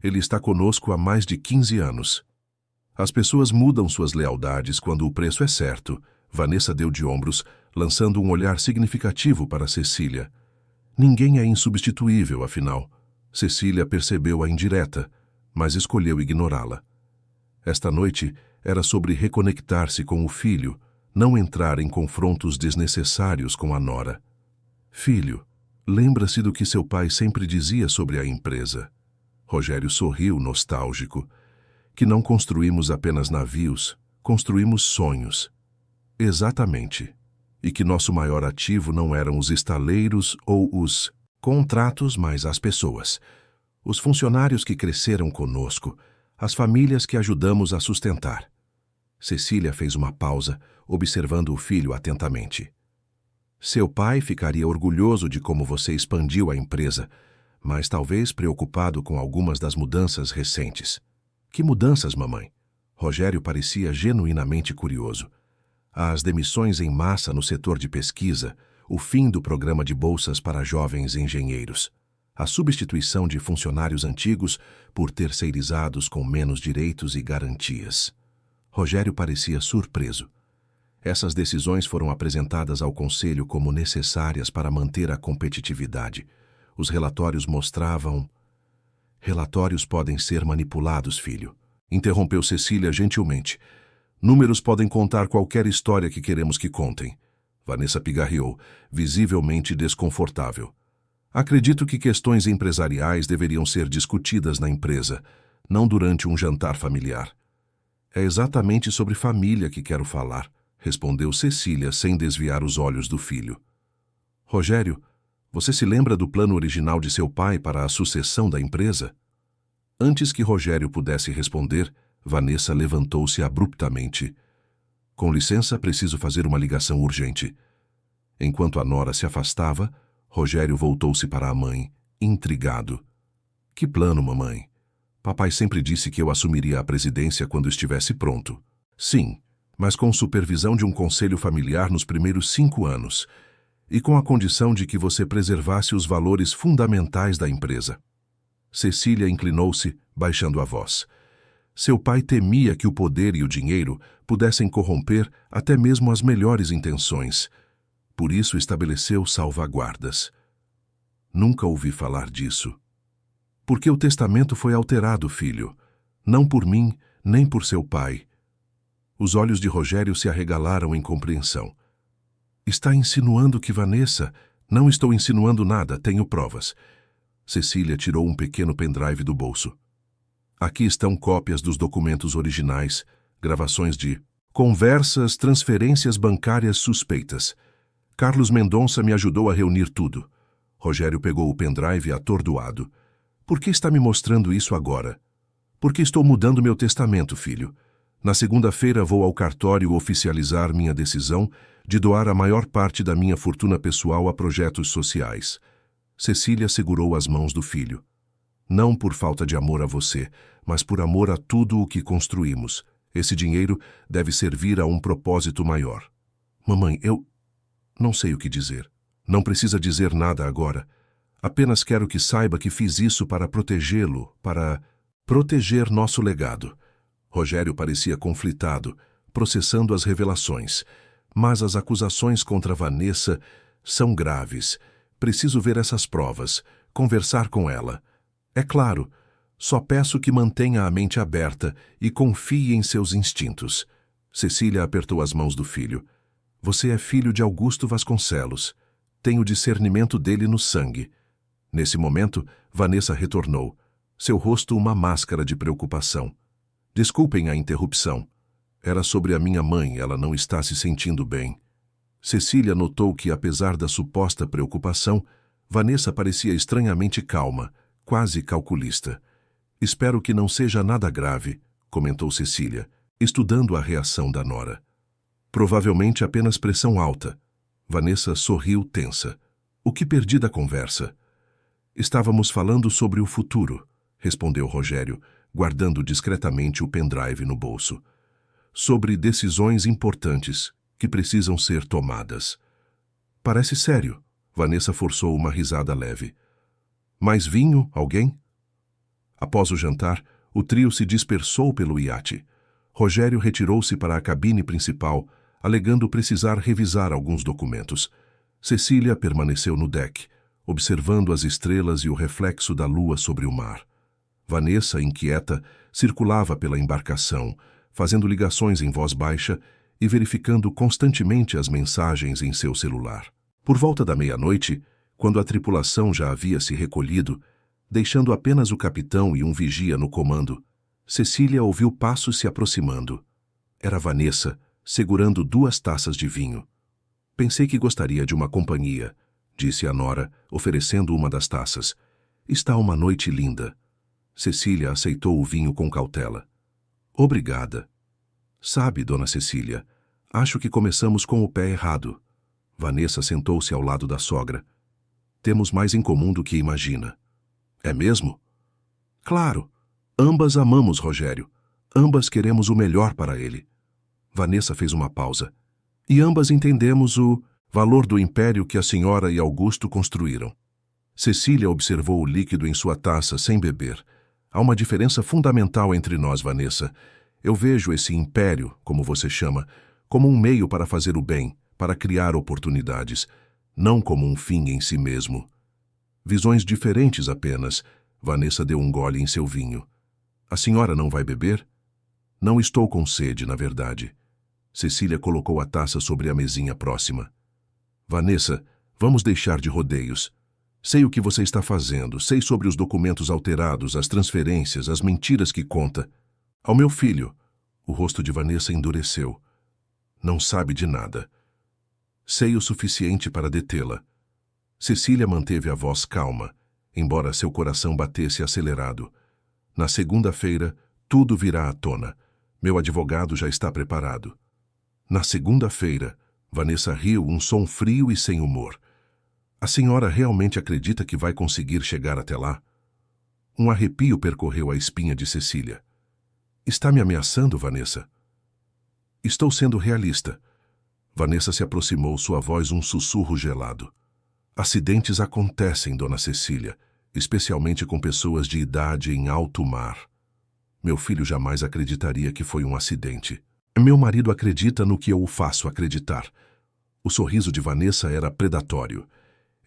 Ele está conosco há mais de 15 anos. As pessoas mudam suas lealdades quando o preço é certo. Vanessa deu de ombros, lançando um olhar significativo para Cecília. Ninguém é insubstituível, afinal. Cecília percebeu a indireta, mas escolheu ignorá-la. Esta noite era sobre reconectar-se com o filho, não entrar em confrontos desnecessários com a nora. Filho, lembra-se do que seu pai sempre dizia sobre a empresa. Rogério sorriu, nostálgico. Que não construímos apenas navios, construímos sonhos. Exatamente. E que nosso maior ativo não eram os estaleiros ou os contratos, mas as pessoas. Os funcionários que cresceram conosco, as famílias que ajudamos a sustentar. Cecília fez uma pausa, observando o filho atentamente. Seu pai ficaria orgulhoso de como você expandiu a empresa, mas talvez preocupado com algumas das mudanças recentes. Que mudanças, mamãe? Rogério parecia genuinamente curioso. As demissões em massa no setor de pesquisa, o fim do programa de bolsas para jovens engenheiros, a substituição de funcionários antigos por terceirizados com menos direitos e garantias. Rogério parecia surpreso. Essas decisões foram apresentadas ao Conselho como necessárias para manter a competitividade. Os relatórios mostravam... Relatórios podem ser manipulados, filho. Interrompeu Cecília gentilmente. Números podem contar qualquer história que queremos que contem. Vanessa pigarreou, visivelmente desconfortável. Acredito que questões empresariais deveriam ser discutidas na empresa, não durante um jantar familiar. É exatamente sobre família que quero falar, respondeu Cecília sem desviar os olhos do filho. Rogério, você se lembra do plano original de seu pai para a sucessão da empresa? Antes que Rogério pudesse responder, Vanessa levantou-se abruptamente. Com licença, preciso fazer uma ligação urgente. Enquanto a nora se afastava, Rogério voltou-se para a mãe, intrigado. Que plano, mamãe? Papai sempre disse que eu assumiria a presidência quando estivesse pronto. Sim, mas com supervisão de um conselho familiar nos primeiros 5 anos, e com a condição de que você preservasse os valores fundamentais da empresa. Cecília inclinou-se, baixando a voz. Seu pai temia que o poder e o dinheiro pudessem corromper até mesmo as melhores intenções. Por isso estabeleceu salvaguardas. Nunca ouvi falar disso. Porque o testamento foi alterado, filho. Não por mim, nem por seu pai. Os olhos de Rogério se arregalaram em compreensão. Está insinuando que Vanessa... Não estou insinuando nada, tenho provas. Cecília tirou um pequeno pendrive do bolso. Aqui estão cópias dos documentos originais, gravações de conversas, transferências bancárias suspeitas. Carlos Mendonça me ajudou a reunir tudo. Rogério pegou o pendrive atordoado. Por que está me mostrando isso agora? Porque estou mudando meu testamento, filho. Na segunda-feira vou ao cartório oficializar minha decisão de doar a maior parte da minha fortuna pessoal a projetos sociais. Cecília segurou as mãos do filho. Não por falta de amor a você, mas por amor a tudo o que construímos. Esse dinheiro deve servir a um propósito maior. Mamãe, eu não sei o que dizer. Não precisa dizer nada agora. Apenas quero que saiba que fiz isso para protegê-lo, para proteger nosso legado. Rogério parecia conflitado, processando as revelações. Mas as acusações contra Vanessa são graves. Preciso ver essas provas, conversar com ela. É claro, só peço que mantenha a mente aberta e confie em seus instintos. Cecília apertou as mãos do filho. Você é filho de Augusto Vasconcelos. Tem o discernimento dele no sangue. Nesse momento, Vanessa retornou, seu rosto uma máscara de preocupação. Desculpem a interrupção. Era sobre a minha mãe, ela não está se sentindo bem. Cecília notou que, apesar da suposta preocupação, Vanessa parecia estranhamente calma, quase calculista. Espero que não seja nada grave, comentou Cecília, estudando a reação da nora. Provavelmente apenas pressão alta. Vanessa sorriu tensa. O que perdi da conversa? Estávamos falando sobre o futuro, respondeu Rogério, guardando discretamente o pendrive no bolso. Sobre decisões importantes que precisam ser tomadas. Parece sério. Vanessa forçou uma risada leve. Mais vinho, alguém? Após o jantar, o trio se dispersou pelo iate. Rogério retirou-se para a cabine principal, alegando precisar revisar alguns documentos. Cecília permaneceu no deck, observando as estrelas e o reflexo da lua sobre o mar. Vanessa, inquieta, circulava pela embarcação, fazendo ligações em voz baixa e verificando constantemente as mensagens em seu celular. Por volta da meia-noite, quando a tripulação já havia se recolhido, Deixando apenas o capitão e um vigia no comando, Cecília ouviu passos se aproximando. Era Vanessa, segurando 2 taças de vinho. Pensei que gostaria de uma companhia, disse a nora, oferecendo uma das taças. Está uma noite linda. Cecília aceitou o vinho com cautela. Obrigada. Sabe, dona Cecília, acho que começamos com o pé errado. Vanessa sentou-se ao lado da sogra. Temos mais em comum do que imagina. É mesmo? Claro. Ambas amamos Rogério. Ambas queremos o melhor para ele. Vanessa fez uma pausa. E ambas entendemos o valor do império que a senhora e Augusto construíram. Cecília observou o líquido em sua taça sem beber. Há uma diferença fundamental entre nós, Vanessa. Eu vejo esse império, como você chama, como um meio para fazer o bem, para criar oportunidades, não como um fim em si mesmo. Visões diferentes apenas. Vanessa deu um gole em seu vinho. A senhora não vai beber? Não estou com sede, na verdade. Cecília colocou a taça sobre a mesinha próxima. Vanessa, vamos deixar de rodeios. Sei o que você está fazendo, sei sobre os documentos alterados, as transferências, as mentiras que conta. Ao meu filho. O rosto de Vanessa endureceu. Não sabe de nada. Sei o suficiente para detê-la. Cecília manteve a voz calma, embora seu coração batesse acelerado. Na segunda-feira, tudo virá à tona. Meu advogado já está preparado. Na segunda-feira, Vanessa riu, um som frio e sem humor. A senhora realmente acredita que vai conseguir chegar até lá? Um arrepio percorreu a espinha de Cecília. Está me ameaçando, Vanessa? Estou sendo realista. Vanessa se aproximou, sua voz um sussurro gelado. Acidentes acontecem, dona Cecília, especialmente com pessoas de idade em alto mar. Meu filho jamais acreditaria que foi um acidente. Meu marido acredita no que eu o faço acreditar. O sorriso de Vanessa era predatório.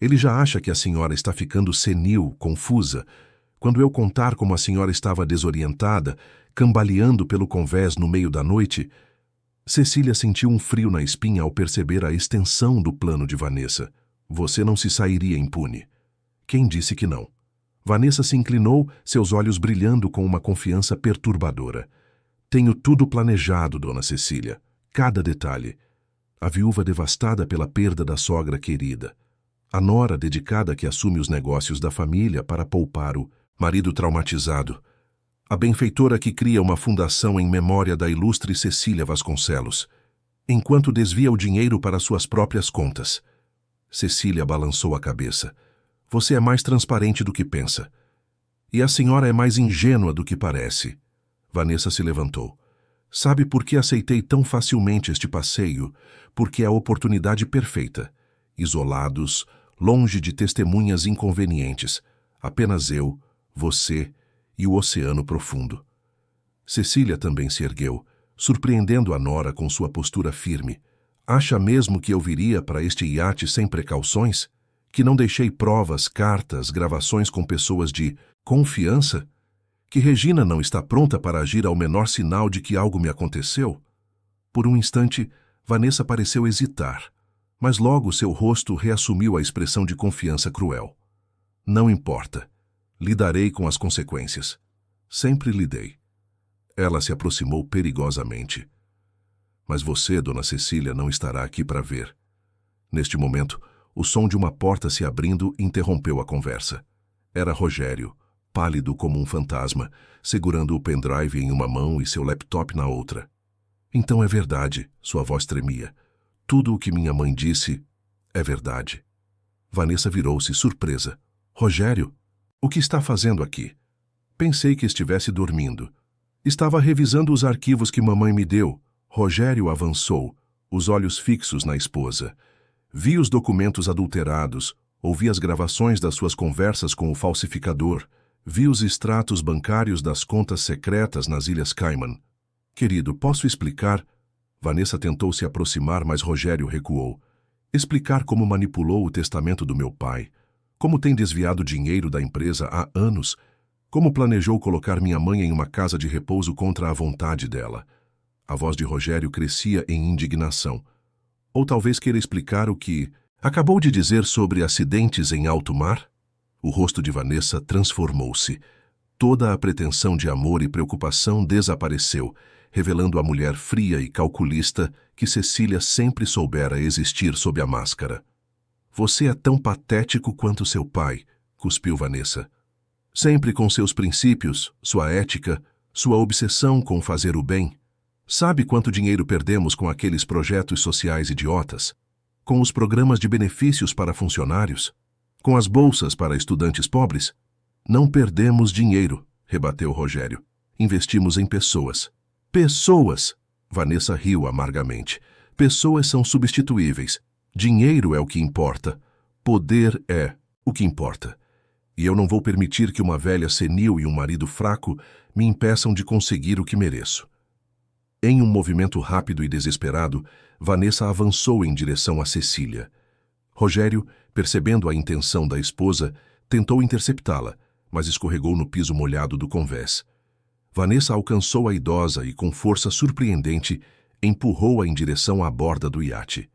Ele já acha que a senhora está ficando senil, confusa. Quando eu contar como a senhora estava desorientada, cambaleando pelo convés no meio da noite, Cecília sentiu um frio na espinha ao perceber a extensão do plano de Vanessa. Você não se sairia impune. Quem disse que não? Vanessa se inclinou, seus olhos brilhando com uma confiança perturbadora. Tenho tudo planejado, dona Cecília. Cada detalhe. A viúva devastada pela perda da sogra querida. A nora dedicada que assume os negócios da família para poupar o marido traumatizado. A benfeitora que cria uma fundação em memória da ilustre Cecília Vasconcelos, enquanto desvia o dinheiro para suas próprias contas. Cecília balançou a cabeça. Você é mais transparente do que pensa. E a senhora é mais ingênua do que parece. Vanessa se levantou. Sabe por que aceitei tão facilmente este passeio? Porque é a oportunidade perfeita. Isolados, longe de testemunhas inconvenientes. Apenas eu, você e o oceano profundo. Cecília também se ergueu, surpreendendo a nora com sua postura firme. Acha mesmo que eu viria para este iate sem precauções? Que não deixei provas, cartas, gravações com pessoas de confiança? Que Regina não está pronta para agir ao menor sinal de que algo me aconteceu? Por um instante, Vanessa pareceu hesitar, mas logo seu rosto reassumiu a expressão de confiança cruel. Não importa. Lidarei com as consequências. Sempre lidei. Ela se aproximou perigosamente. Mas você, dona Cecília, não estará aqui para ver. Neste momento, o som de uma porta se abrindo interrompeu a conversa. Era Rogério, pálido como um fantasma, segurando o pendrive em uma mão e seu laptop na outra. Então é verdade, sua voz tremia. Tudo o que minha mãe disse é verdade. Vanessa virou-se surpresa. Rogério? O que está fazendo aqui? Pensei que estivesse dormindo. Estava revisando os arquivos que mamãe me deu. Rogério avançou, os olhos fixos na esposa. Vi os documentos adulterados, ouvi as gravações das suas conversas com o falsificador, vi os extratos bancários das contas secretas nas Ilhas Cayman. Querido, posso explicar? Vanessa tentou se aproximar, mas Rogério recuou. Explicar como manipulou o testamento do meu pai. Como tem desviado dinheiro da empresa há anos? Como planejou colocar minha mãe em uma casa de repouso contra a vontade dela? A voz de Rogério crescia em indignação. Ou talvez queira explicar o que acabou de dizer sobre acidentes em alto mar? O rosto de Vanessa transformou-se. Toda a pretensão de amor e preocupação desapareceu, revelando a mulher fria e calculista que Cecília sempre soubera existir sob a máscara. Você é tão patético quanto seu pai, cuspiu Vanessa. Sempre com seus princípios, sua ética, sua obsessão com fazer o bem. Sabe quanto dinheiro perdemos com aqueles projetos sociais idiotas? Com os programas de benefícios para funcionários? Com as bolsas para estudantes pobres? Não perdemos dinheiro, rebateu Rogério. Investimos em pessoas. Pessoas! Vanessa riu amargamente. Pessoas são substituíveis. Dinheiro é o que importa. Poder é o que importa. E eu não vou permitir que uma velha senil e um marido fraco me impeçam de conseguir o que mereço. Em um movimento rápido e desesperado, Vanessa avançou em direção a Cecília. Rogério, percebendo a intenção da esposa, tentou interceptá-la, mas escorregou no piso molhado do convés. Vanessa alcançou a idosa e, com força surpreendente, empurrou-a em direção à borda do iate.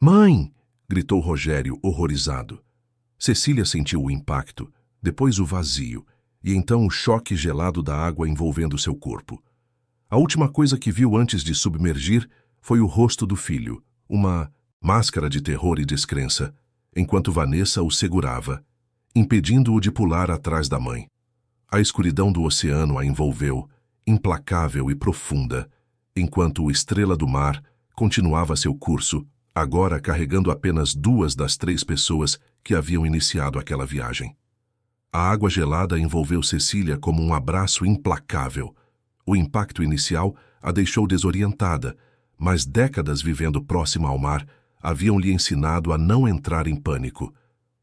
"Mãe!" gritou Rogério, horrorizado. Cecília sentiu o impacto, depois o vazio, e então o choque gelado da água envolvendo seu corpo. A última coisa que viu antes de submergir foi o rosto do filho, uma máscara de terror e descrença, enquanto Vanessa o segurava, impedindo-o de pular atrás da mãe. A escuridão do oceano a envolveu, implacável e profunda, enquanto o Estrela do Mar continuava seu curso, agora carregando apenas 2 das 3 pessoas que haviam iniciado aquela viagem. A água gelada envolveu Cecília como um abraço implacável. O impacto inicial a deixou desorientada, mas décadas vivendo próxima ao mar haviam lhe ensinado a não entrar em pânico.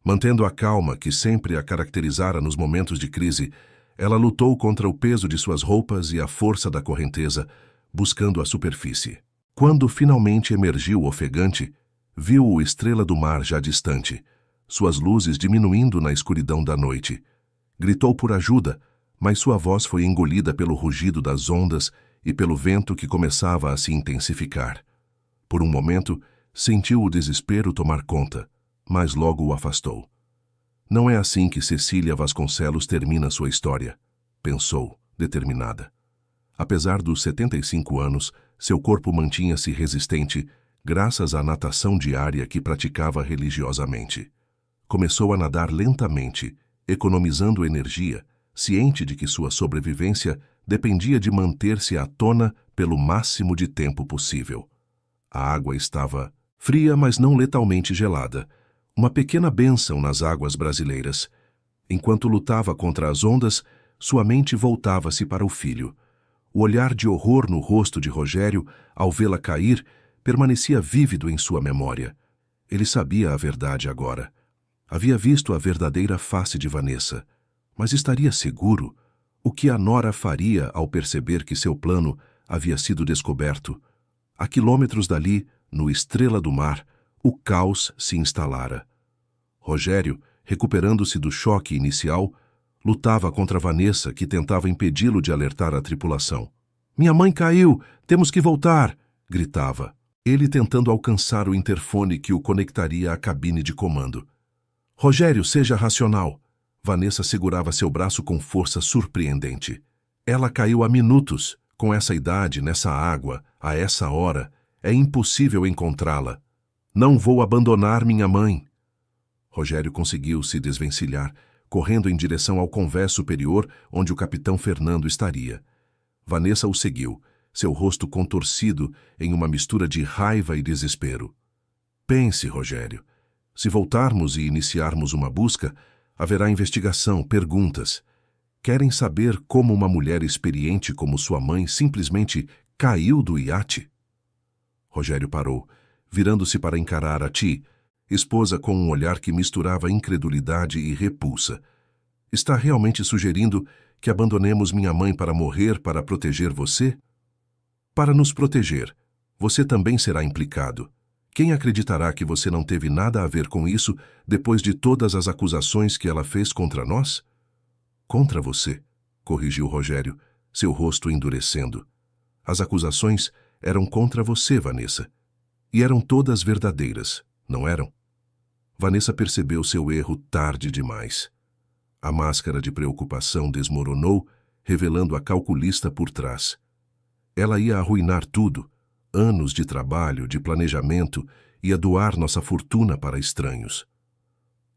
Mantendo a calma que sempre a caracterizara nos momentos de crise, ela lutou contra o peso de suas roupas e a força da correnteza, buscando a superfície. Quando finalmente emergiu ofegante, viu o Estrela do Mar já distante, suas luzes diminuindo na escuridão da noite. Gritou por ajuda, mas sua voz foi engolida pelo rugido das ondas e pelo vento que começava a se intensificar. Por um momento, sentiu o desespero tomar conta, mas logo o afastou. Não é assim que Cecília Vasconcelos termina sua história, pensou, determinada. Apesar dos 75 anos, seu corpo mantinha-se resistente, graças à natação diária que praticava religiosamente. Começou a nadar lentamente, economizando energia, ciente de que sua sobrevivência dependia de manter-se à tona pelo máximo de tempo possível. A água estava fria, mas não letalmente gelada, uma pequena bênção nas águas brasileiras. Enquanto lutava contra as ondas, sua mente voltava-se para o filho. O olhar de horror no rosto de Rogério, ao vê-la cair, permanecia vívido em sua memória. Ele sabia a verdade agora. Havia visto a verdadeira face de Vanessa. Mas estaria seguro? O que a nora faria ao perceber que seu plano havia sido descoberto? A quilômetros dali, no Estrela do Mar, o caos se instalara. Rogério, recuperando-se do choque inicial, lutava contra Vanessa, que tentava impedi-lo de alertar a tripulação. "Minha mãe caiu! Temos que voltar!" gritava, ele tentando alcançar o interfone que o conectaria à cabine de comando. "Rogério, seja racional!" Vanessa segurava seu braço com força surpreendente. Ela caiu há minutos. Com essa idade, nessa água, a essa hora, é impossível encontrá-la. "Não vou abandonar minha mãe." Rogério conseguiu se desvencilhar, correndo em direção ao convés superior onde o capitão Fernando estaria. Vanessa o seguiu, seu rosto contorcido em uma mistura de raiva e desespero. "Pense, Rogério. Se voltarmos e iniciarmos uma busca, haverá investigação, perguntas. Querem saber como uma mulher experiente como sua mãe simplesmente caiu do iate?" Rogério parou, virando-se para encarar a Ti, esposa com um olhar que misturava incredulidade e repulsa. "Está realmente sugerindo que abandonemos minha mãe para morrer para proteger você?" "Para nos proteger. Você também será implicado. Quem acreditará que você não teve nada a ver com isso depois de todas as acusações que ela fez contra nós?" "Contra você", corrigiu Rogério, seu rosto endurecendo. "As acusações eram contra você, Vanessa. E eram todas verdadeiras, não eram?" Vanessa percebeu seu erro tarde demais. A máscara de preocupação desmoronou, revelando a calculista por trás. Ela ia arruinar tudo, anos de trabalho, de planejamento, ia doar nossa fortuna para estranhos.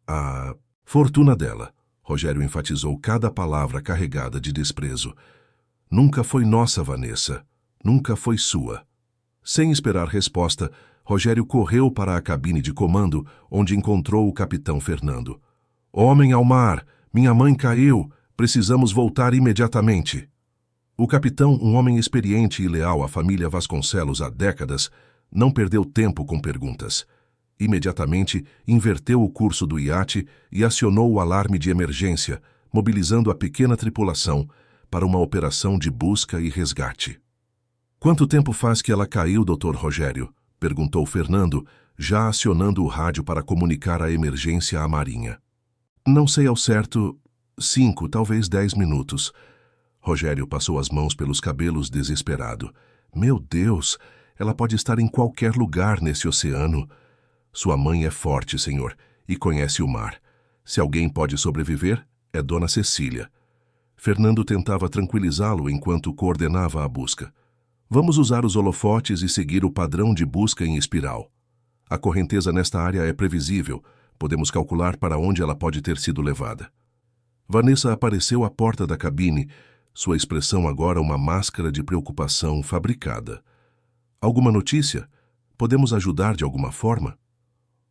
A fortuna dela, Rogério enfatizou cada palavra carregada de desprezo. Nunca foi nossa, Vanessa. Nunca foi sua. Sem esperar resposta, Rogério correu para a cabine de comando, onde encontrou o capitão Fernando. Homem ao mar! Minha mãe caiu! Precisamos voltar imediatamente! O capitão, um homem experiente e leal à família Vasconcelos há décadas, não perdeu tempo com perguntas. Imediatamente, inverteu o curso do iate e acionou o alarme de emergência, mobilizando a pequena tripulação para uma operação de busca e resgate. Quanto tempo faz que ela caiu, Dr. Rogério? Perguntou Fernando, já acionando o rádio para comunicar a emergência à Marinha. Não sei ao certo, 5, talvez 10 minutos. Rogério passou as mãos pelos cabelos desesperado. Meu Deus, ela pode estar em qualquer lugar nesse oceano. Sua mãe é forte, senhor, e conhece o mar. Se alguém pode sobreviver, é Dona Cecília. Fernando tentava tranquilizá-lo enquanto coordenava a busca. Vamos usar os holofotes e seguir o padrão de busca em espiral. A correnteza nesta área é previsível. Podemos calcular para onde ela pode ter sido levada. Vanessa apareceu à porta da cabine, sua expressão agora uma máscara de preocupação fabricada. Alguma notícia? Podemos ajudar de alguma forma?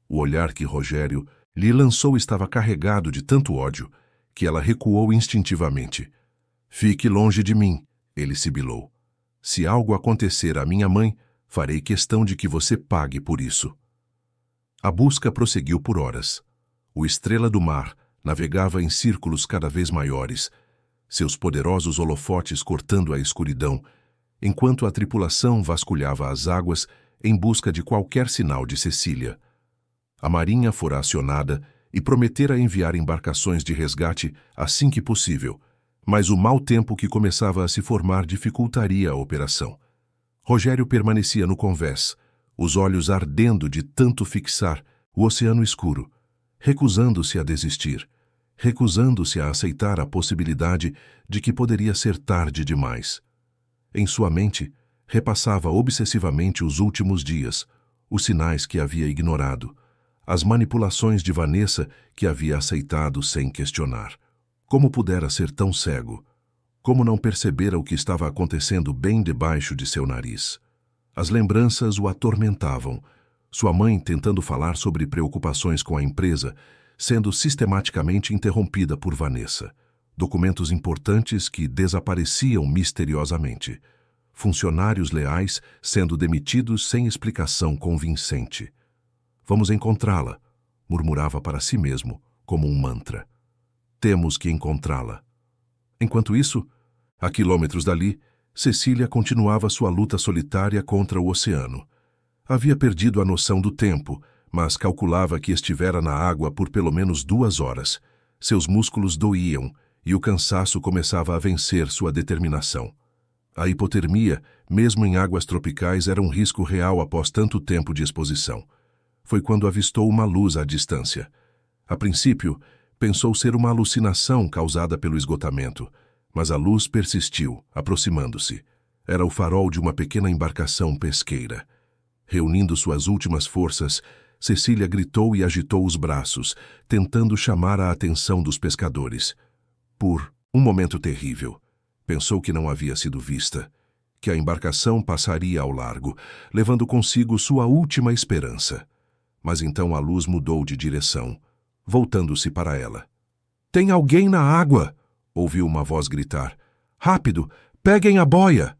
O olhar que Rogério lhe lançou estava carregado de tanto ódio que ela recuou instintivamente. Fique longe de mim, ele sibilou. Se algo acontecer à minha mãe, farei questão de que você pague por isso. A busca prosseguiu por horas. O Estrela do Mar navegava em círculos cada vez maiores, seus poderosos holofotes cortando a escuridão, enquanto a tripulação vasculhava as águas em busca de qualquer sinal de Cecília. A Marinha fora acionada e prometera enviar embarcações de resgate assim que possível, mas o mau tempo que começava a se formar dificultaria a operação. Rogério permanecia no convés, os olhos ardendo de tanto fixar o oceano escuro, recusando-se a desistir, recusando-se a aceitar a possibilidade de que poderia ser tarde demais. Em sua mente, repassava obsessivamente os últimos dias, os sinais que havia ignorado, as manipulações de Vanessa que havia aceitado sem questionar. Como pudera ser tão cego? Como não percebera o que estava acontecendo bem debaixo de seu nariz? As lembranças o atormentavam. Sua mãe tentando falar sobre preocupações com a empresa, sendo sistematicamente interrompida por Vanessa. Documentos importantes que desapareciam misteriosamente. Funcionários leais sendo demitidos sem explicação convincente. Vamos encontrá-la, murmurava para si mesmo, como um mantra. Temos que encontrá-la. Enquanto isso, a quilômetros dali, Cecília continuava sua luta solitária contra o oceano. Havia perdido a noção do tempo, mas calculava que estivera na água por pelo menos 2 horas. Seus músculos doíam e o cansaço começava a vencer sua determinação. A hipotermia, mesmo em águas tropicais, era um risco real após tanto tempo de exposição. Foi quando avistou uma luz à distância. A princípio, pensou ser uma alucinação causada pelo esgotamento, mas a luz persistiu, aproximando-se. Era o farol de uma pequena embarcação pesqueira. Reunindo suas últimas forças, Cecília gritou e agitou os braços, tentando chamar a atenção dos pescadores. Por um momento terrível, pensou que não havia sido vista, que a embarcação passaria ao largo, levando consigo sua última esperança. Mas então a luz mudou de direção, voltando-se para ela. "Tem alguém na água!" ouviu uma voz gritar. "Rápido! Peguem a boia!"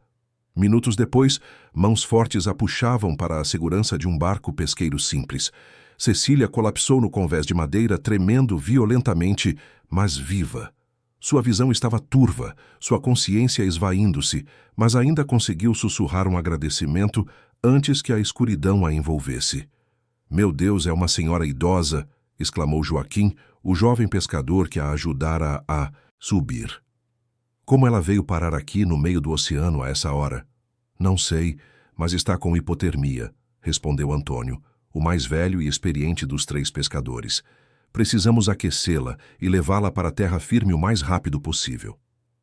Minutos depois, mãos fortes a puxavam para a segurança de um barco pesqueiro simples. Cecília colapsou no convés de madeira, tremendo violentamente, mas viva. Sua visão estava turva, sua consciência esvaindo-se, mas ainda conseguiu sussurrar um agradecimento antes que a escuridão a envolvesse. "Meu Deus, é uma senhora idosa!" exclamou Joaquim, o jovem pescador que a ajudara a subir. "Como ela veio parar aqui no meio do oceano a essa hora?" "Não sei, mas está com hipotermia", respondeu Antônio, o mais velho e experiente dos 3 pescadores. Precisamos aquecê-la e levá-la para a terra firme o mais rápido possível.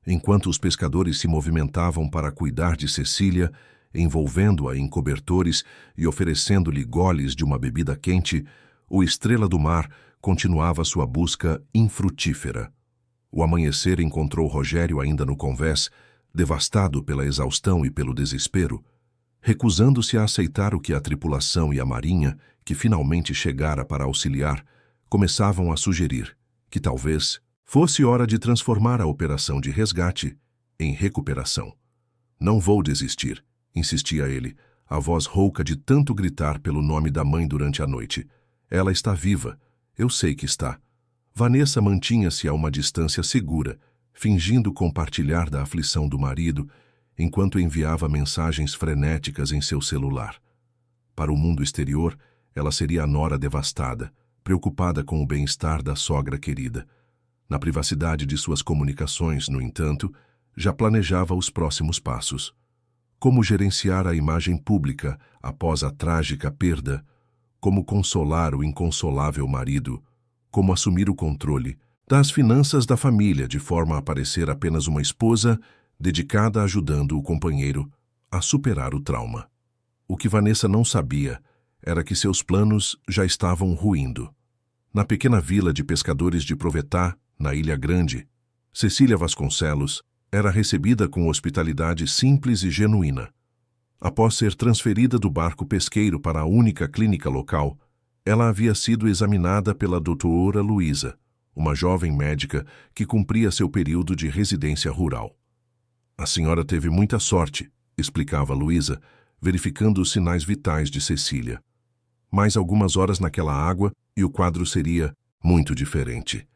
Enquanto os pescadores se movimentavam para cuidar de Cecília, envolvendo-a em cobertores e oferecendo-lhe goles de uma bebida quente, o Estrela do Mar continuava sua busca infrutífera. O amanhecer encontrou Rogério ainda no convés, devastado pela exaustão e pelo desespero, recusando-se a aceitar o que a tripulação e a marinha, que finalmente chegara para auxiliar, começavam a sugerir, que talvez fosse hora de transformar a operação de resgate em recuperação. Não vou desistir, insistia ele, a voz rouca de tanto gritar pelo nome da mãe durante a noite. Ela está viva, eu sei que está. Vanessa mantinha-se a uma distância segura, fingindo compartilhar da aflição do marido, enquanto enviava mensagens frenéticas em seu celular. Para o mundo exterior, ela seria a nora devastada, preocupada com o bem-estar da sogra querida. Na privacidade de suas comunicações, no entanto, já planejava os próximos passos. Como gerenciar a imagem pública após a trágica perda, como consolar o inconsolável marido, como assumir o controle das finanças da família de forma a parecer apenas uma esposa dedicada a ajudando o companheiro a superar o trauma. O que Vanessa não sabia era que seus planos já estavam ruindo. Na pequena vila de pescadores de Provetá, na Ilha Grande, Cecília Vasconcelos era recebida com hospitalidade simples e genuína. Após ser transferida do barco pesqueiro para a única clínica local, ela havia sido examinada pela doutora Luísa, uma jovem médica que cumpria seu período de residência rural. A senhora teve muita sorte, explicava Luísa, verificando os sinais vitais de Cecília. Mais algumas horas naquela água e o quadro seria muito diferente.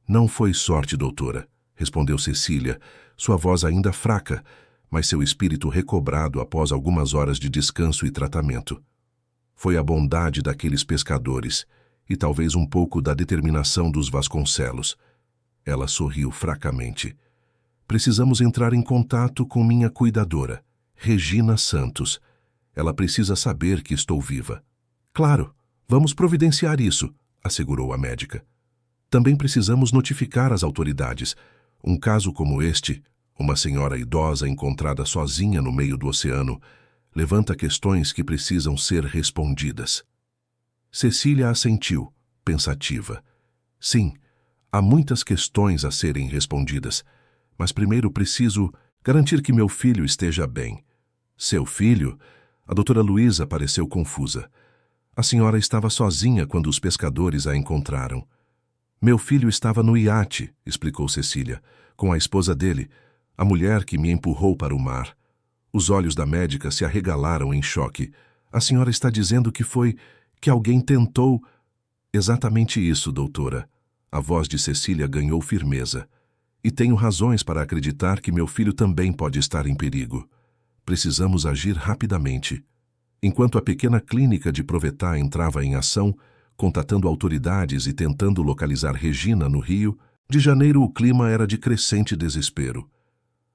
Não foi sorte, doutora, respondeu Cecília, sua voz ainda fraca, mas seu espírito recobrado após algumas horas de descanso e tratamento. Foi a bondade daqueles pescadores e talvez um pouco da determinação dos Vasconcelos. Ela sorriu fracamente. Precisamos entrar em contato com minha cuidadora, Regina Santos. Ela precisa saber que estou viva. Claro, vamos providenciar isso, assegurou a médica. Também precisamos notificar as autoridades. Um caso como este, uma senhora idosa encontrada sozinha no meio do oceano, levanta questões que precisam ser respondidas. Cecília assentiu, pensativa. Sim, há muitas questões a serem respondidas, mas primeiro preciso garantir que meu filho esteja bem. Seu filho? A doutora Luísa pareceu confusa. A senhora estava sozinha quando os pescadores a encontraram. Meu filho estava no iate, explicou Cecília, com a esposa dele, a mulher que me empurrou para o mar. Os olhos da médica se arregalaram em choque. A senhora está dizendo que alguém tentou... Exatamente isso, doutora. A voz de Cecília ganhou firmeza. E tenho razões para acreditar que meu filho também pode estar em perigo. Precisamos agir rapidamente. Enquanto a pequena clínica de Provetá entrava em ação, contatando autoridades e tentando localizar Regina no Rio, de janeiro o clima era de crescente desespero.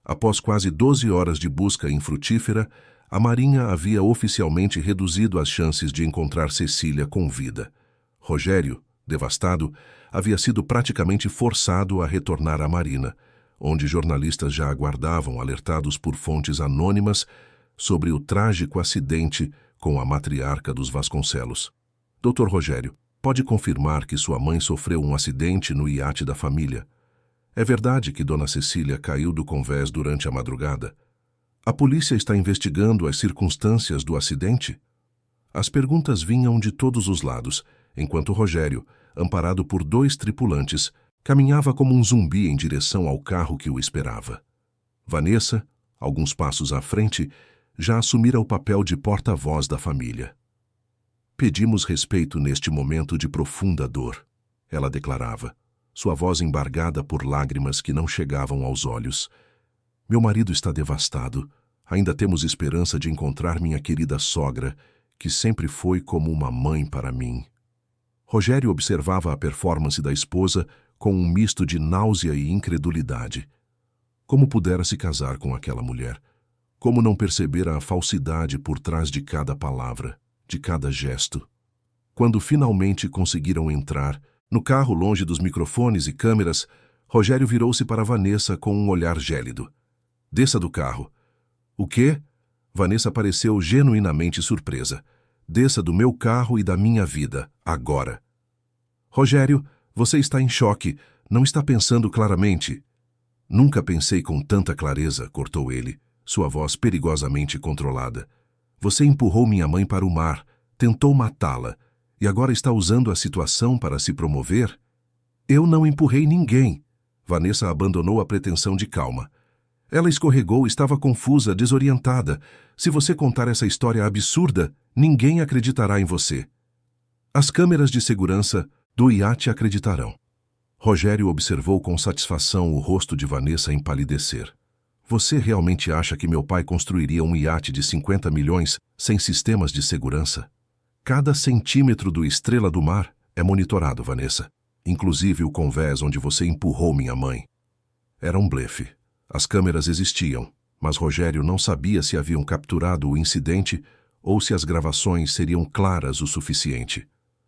Após quase 12 horas de busca infrutífera, a Marinha havia oficialmente reduzido as chances de encontrar Cecília com vida. Rogério, devastado, havia sido praticamente forçado a retornar à Marina, onde jornalistas já aguardavam, alertados por fontes anônimas, sobre o trágico acidente com a matriarca dos Vasconcelos. Dr. Rogério, pode confirmar que sua mãe sofreu um acidente no iate da família? É verdade que Dona Cecília caiu do convés durante a madrugada? A polícia está investigando as circunstâncias do acidente? As perguntas vinham de todos os lados, enquanto Rogério, amparado por 2 tripulantes, caminhava como um zumbi em direção ao carro que o esperava. Vanessa, alguns passos à frente, já assumira o papel de porta-voz da família. Pedimos respeito neste momento de profunda dor, ela declarava, sua voz embargada por lágrimas que não chegavam aos olhos. Meu marido está devastado. Ainda temos esperança de encontrar minha querida sogra, que sempre foi como uma mãe para mim. Rogério observava a performance da esposa com um misto de náusea e incredulidade. Como pudera se casar com aquela mulher? Como não perceber a falsidade por trás de cada palavra, de cada gesto? Quando finalmente conseguiram entrar, no carro longe dos microfones e câmeras, Rogério virou-se para Vanessa com um olhar gélido. Desça do carro. O quê? Vanessa pareceu genuinamente surpresa. Desça do meu carro e da minha vida, agora. Rogério, você está em choque, não está pensando claramente. Nunca pensei com tanta clareza, cortou ele, sua voz perigosamente controlada. Você empurrou minha mãe para o mar, tentou matá-la, e agora está usando a situação para se promover? Eu não empurrei ninguém. Vanessa abandonou a pretensão de calma. Ela escorregou, estava confusa, desorientada. Se você contar essa história absurda, ninguém acreditará em você. As câmeras de segurança do iate acreditarão. Rogério observou com satisfação o rosto de Vanessa empalidecer. Você realmente acha que meu pai construiria um iate de 50 milhões sem sistemas de segurança? Cada centímetro do Estrela do Mar é monitorado, Vanessa. Inclusive o convés onde você empurrou minha mãe. Era um blefe. As câmeras existiam, mas Rogério não sabia se haviam capturado o incidente ou se as gravações seriam claras o suficiente.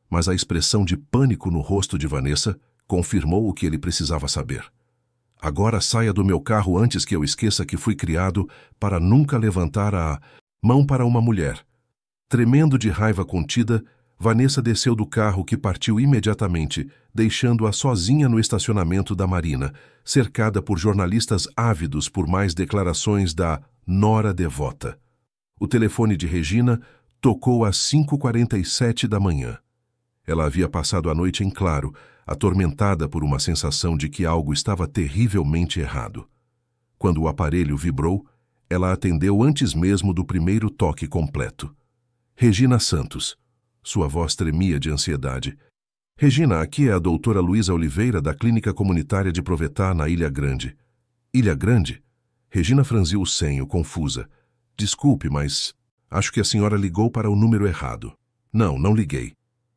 Mas a expressão de pânico no rosto de Vanessa confirmou o que ele precisava saber. Agora saia do meu carro antes que eu esqueça que fui criado para nunca levantar a mão para uma mulher. Tremendo de raiva contida, Vanessa desceu do carro que partiu imediatamente, deixando-a sozinha no estacionamento da Marina, cercada por jornalistas ávidos por mais declarações da nora devota. O telefone de Regina tocou às 5h47 da manhã. Ela havia passado a noite em claro, atormentada por uma sensação de que algo estava terrivelmente errado. Quando o aparelho vibrou, ela atendeu antes mesmo do primeiro toque completo. Regina Santos. Sua voz tremia de ansiedade. Regina, aqui é a doutora Luísa Oliveira, da Clínica Comunitária de Provetá, na Ilha Grande. Ilha Grande? Regina franziu o senho, confusa. Desculpe, mas acho que a senhora ligou para o número errado. Não liguei.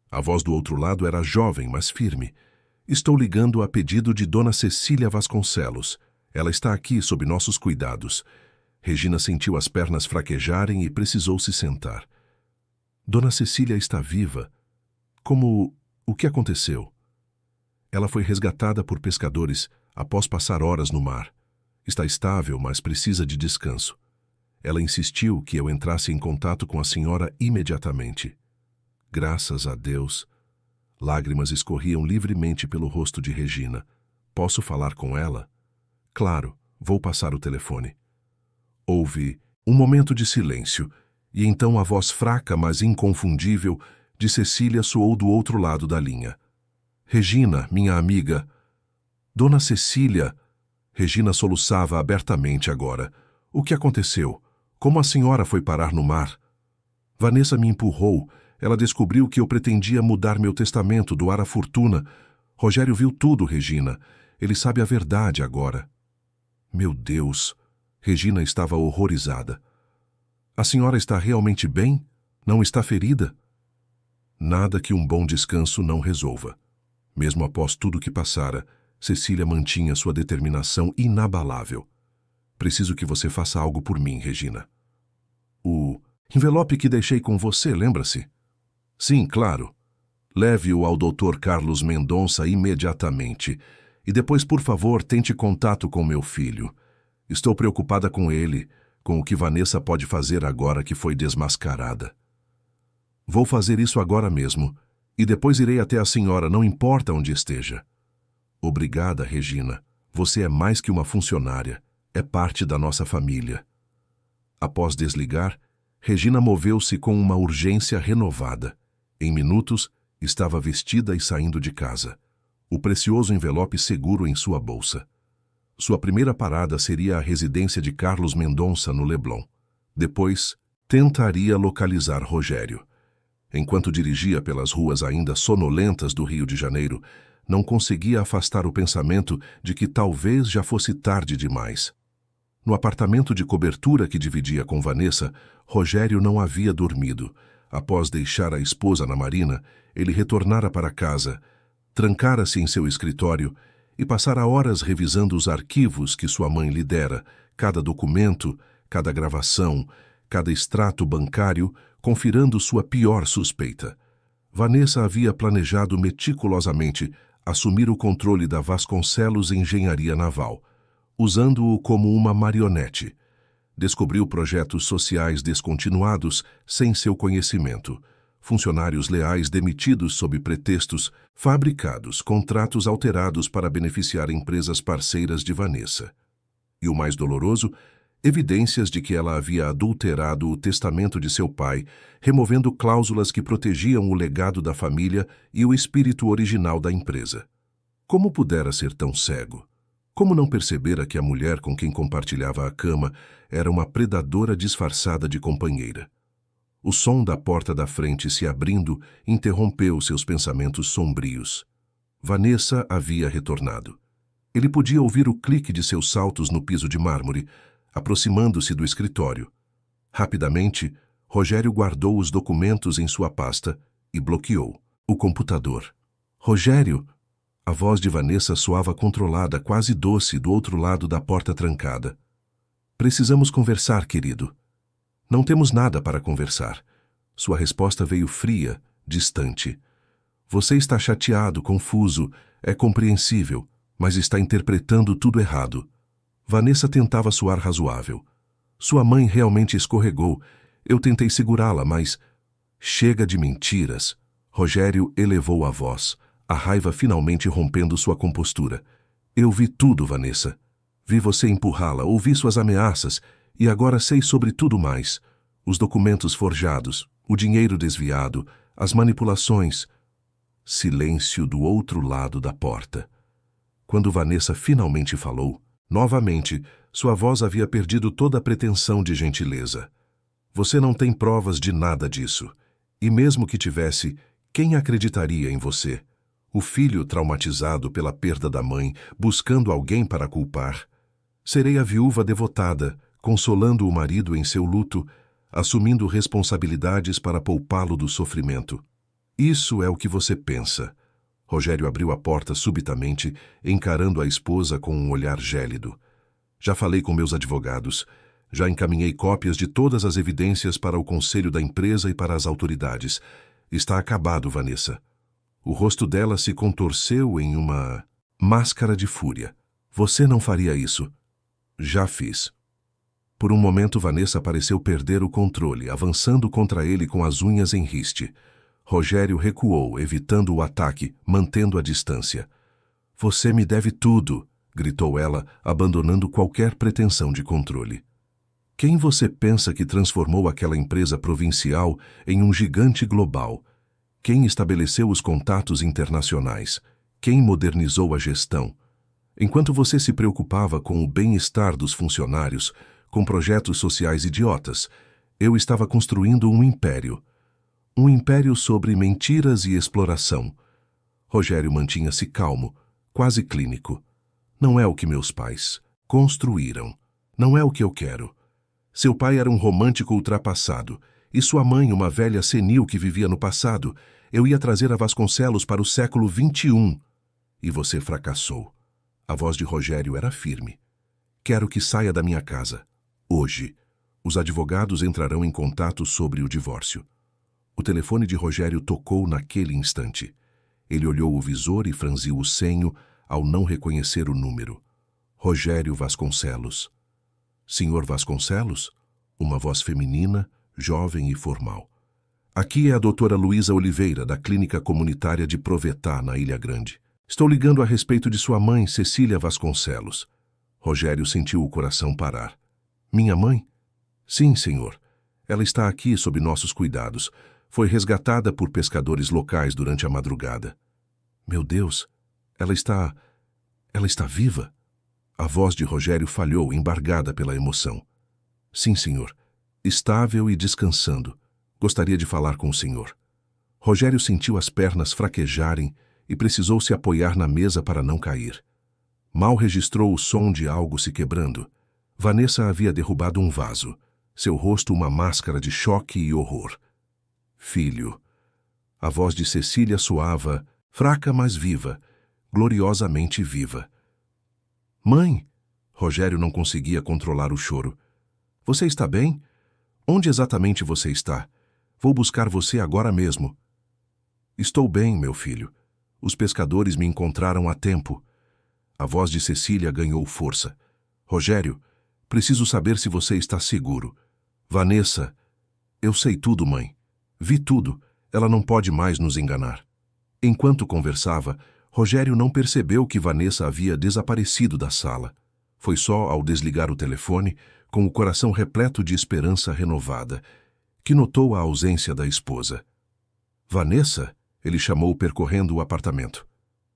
A voz do outro lado era jovem, mas firme. Estou ligando a pedido de Dona Cecília Vasconcelos. Ela está aqui sob nossos cuidados. Regina sentiu as pernas fraquejarem e precisou se sentar. Dona Cecília está viva. Como... O que aconteceu? Ela foi resgatada por pescadores após passar horas no mar. Está estável, mas precisa de descanso. Ela insistiu que eu entrasse em contato com a senhora imediatamente. Graças a Deus. Lágrimas escorriam livremente pelo rosto de Regina. Posso falar com ela? Claro, vou passar o telefone. Houve um momento de silêncio, e então a voz fraca, mas inconfundível, de Cecília soou do outro lado da linha. Regina, minha amiga. Dona Cecília. Regina soluçava abertamente agora. O que aconteceu? Como a senhora foi parar no mar? Vanessa me empurrou. Ela descobriu que eu pretendia mudar meu testamento, doar a fortuna. Rogério viu tudo, Regina. Ele sabe a verdade agora. Meu Deus! Regina estava horrorizada. A senhora está realmente bem? Não está ferida? Nada que um bom descanso não resolva. Mesmo após tudo que passara, Cecília mantinha sua determinação inabalável. Preciso que você faça algo por mim, Regina. O envelope que deixei com você, lembra-se? Sim, claro. Leve-o ao Dr. Carlos Mendonça imediatamente. E depois, por favor, tente contato com meu filho. Estou preocupada com ele, com o que Vanessa pode fazer agora que foi desmascarada. Vou fazer isso agora mesmo, e depois irei até a senhora, não importa onde esteja. Obrigada, Regina. Você é mais que uma funcionária. É parte da nossa família. Após desligar, Regina moveu-se com uma urgência renovada. Em minutos, estava vestida e saindo de casa. O precioso envelope seguro em sua bolsa. Sua primeira parada seria a residência de Carlos Mendonça, no Leblon. Depois, tentaria localizar Rogério. Enquanto dirigia pelas ruas ainda sonolentas do Rio de Janeiro, não conseguia afastar o pensamento de que talvez já fosse tarde demais. No apartamento de cobertura que dividia com Vanessa, Rogério não havia dormido. Após deixar a esposa na Marina, ele retornara para casa, trancara-se em seu escritório e passara horas revisando os arquivos que sua mãe lhe dera, cada documento, cada gravação, cada extrato bancário, confirmando sua pior suspeita. Vanessa havia planejado meticulosamente assumir o controle da Vasconcelos Engenharia Naval, usando-o como uma marionete. Descobriu projetos sociais descontinuados sem seu conhecimento, funcionários leais demitidos sob pretextos, fabricados, contratos alterados para beneficiar empresas parceiras de Vanessa. E o mais doloroso, evidências de que ela havia adulterado o testamento de seu pai, removendo cláusulas que protegiam o legado da família e o espírito original da empresa. Como pudera ser tão cego? Como não percebera que a mulher com quem compartilhava a cama era uma predadora disfarçada de companheira? O som da porta da frente se abrindo interrompeu seus pensamentos sombrios. Vanessa havia retornado. Ele podia ouvir o clique de seus saltos no piso de mármore, aproximando-se do escritório. Rapidamente, Rogério guardou os documentos em sua pasta e bloqueou o computador. Rogério! A voz de Vanessa soava controlada, quase doce, do outro lado da porta trancada. Precisamos conversar, querido. Não temos nada para conversar. Sua resposta veio fria, distante. Você está chateado, confuso, é compreensível, mas está interpretando tudo errado. Vanessa tentava soar razoável. Sua mãe realmente escorregou. Eu tentei segurá-la, mas... Chega de mentiras. Rogério elevou a voz, a raiva finalmente rompendo sua compostura. Eu vi tudo, Vanessa. Vi você empurrá-la, ouvi suas ameaças, e agora sei sobre tudo mais. Os documentos forjados, o dinheiro desviado, as manipulações. Silêncio do outro lado da porta. Quando Vanessa finalmente falou, novamente, sua voz havia perdido toda a pretensão de gentileza. Você não tem provas de nada disso. E mesmo que tivesse, quem acreditaria em você? O filho traumatizado pela perda da mãe, buscando alguém para culpar. Serei a viúva devotada, consolando o marido em seu luto, assumindo responsabilidades para poupá-lo do sofrimento. Isso é o que você pensa. Rogério abriu a porta subitamente, encarando a esposa com um olhar gélido. Já falei com meus advogados. Já encaminhei cópias de todas as evidências para o conselho da empresa e para as autoridades. Está acabado, Vanessa. O rosto dela se contorceu em uma máscara de fúria. Você não faria isso. Já fiz. Por um momento, Vanessa pareceu perder o controle, avançando contra ele com as unhas em riste. Rogério recuou, evitando o ataque, mantendo a distância. Você me deve tudo, gritou ela, abandonando qualquer pretensão de controle. Quem você pensa que transformou aquela empresa provincial em um gigante global? Quem estabeleceu os contatos internacionais? Quem modernizou a gestão? Enquanto você se preocupava com o bem-estar dos funcionários, com projetos sociais idiotas, eu estava construindo um império. Um império sobre mentiras e exploração. Rogério mantinha-se calmo, quase clínico. Não é o que meus pais construíram. Não é o que eu quero. Seu pai era um romântico ultrapassado, e sua mãe uma velha senil que vivia no passado. Eu ia trazer a Vasconcelos para o século XXI. E você fracassou. A voz de Rogério era firme. Quero que saia da minha casa. Hoje. Os advogados entrarão em contato sobre o divórcio. O telefone de Rogério tocou naquele instante. Ele olhou o visor e franziu o senho ao não reconhecer o número. Rogério Vasconcelos. Senhor Vasconcelos? Uma voz feminina, jovem e formal. Aqui é a doutora Luísa Oliveira, da Clínica Comunitária de Provetá, na Ilha Grande. Estou ligando a respeito de sua mãe, Cecília Vasconcelos. Rogério sentiu o coração parar. Minha mãe? Sim, senhor. Ela está aqui sob nossos cuidados. Foi resgatada por pescadores locais durante a madrugada. Meu Deus, ela está viva? A voz de Rogério falhou, embargada pela emoção. Sim, senhor. Estável e descansando. Gostaria de falar com o senhor. Rogério sentiu as pernas fraquejarem e precisou se apoiar na mesa para não cair. Mal registrou o som de algo se quebrando. Vanessa havia derrubado um vaso, seu rosto uma máscara de choque e horror. Filho. A voz de Cecília soava, fraca mas viva, gloriosamente viva. Mãe! Rogério não conseguia controlar o choro. Você está bem? Onde exatamente você está? Vou buscar você agora mesmo. Estou bem, meu filho. Os pescadores me encontraram a tempo. A voz de Cecília ganhou força. Rogério, preciso saber se você está seguro. Vanessa, eu sei tudo, mãe. Vi tudo. Ela não pode mais nos enganar. Enquanto conversava, Rogério não percebeu que Vanessa havia desaparecido da sala. Foi só ao desligar o telefone, com o coração repleto de esperança renovada, que notou a ausência da esposa. Vanessa? Ele chamou percorrendo o apartamento.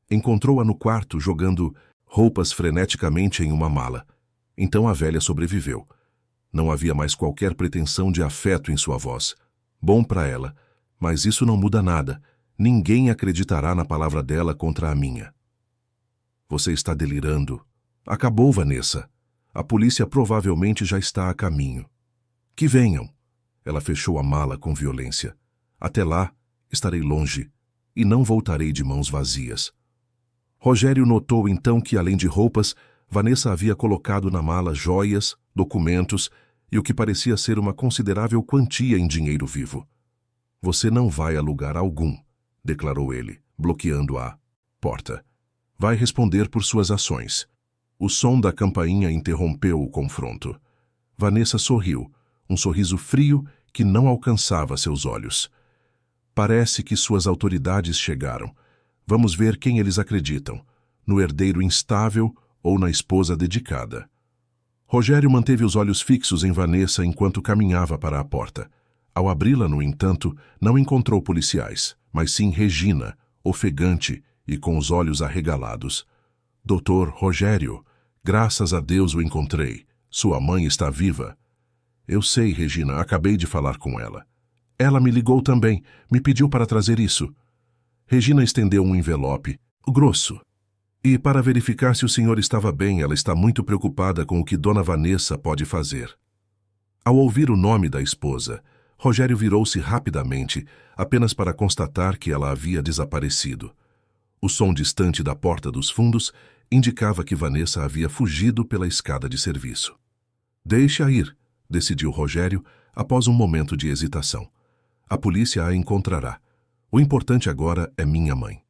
Encontrou-a no quarto, jogando roupas freneticamente em uma mala. Então a velha sobreviveu. Não havia mais qualquer pretensão de afeto em sua voz. Bom para ela, mas isso não muda nada. Ninguém acreditará na palavra dela contra a minha. Você está delirando. Acabou, Vanessa. A polícia provavelmente já está a caminho. Que venham. Ela fechou a mala com violência. Até lá, estarei longe e não voltarei de mãos vazias. Rogério notou então que, além de roupas, Vanessa havia colocado na mala joias, documentos e o que parecia ser uma considerável quantia em dinheiro vivo. Você não vai a lugar algum, declarou ele, bloqueando a porta. Vai responder por suas ações. O som da campainha interrompeu o confronto. Vanessa sorriu, um sorriso frio que não alcançava seus olhos. Parece que suas autoridades chegaram. Vamos ver quem eles acreditam, no herdeiro instável ou na esposa dedicada. Rogério manteve os olhos fixos em Vanessa enquanto caminhava para a porta. Ao abri-la, no entanto, não encontrou policiais, mas sim Regina, ofegante e com os olhos arregalados. Doutor Rogério, graças a Deus o encontrei. Sua mãe está viva. Eu sei, Regina, acabei de falar com ela. Ela me ligou também, me pediu para trazer isso. Regina estendeu um envelope, grosso. E para verificar se o senhor estava bem, ela está muito preocupada com o que Dona Vanessa pode fazer. Ao ouvir o nome da esposa, Rogério virou-se rapidamente, apenas para constatar que ela havia desaparecido. O som distante da porta dos fundos indicava que Vanessa havia fugido pela escada de serviço. Deixe-a ir, decidiu Rogério após um momento de hesitação. A polícia a encontrará. O importante agora é minha mãe.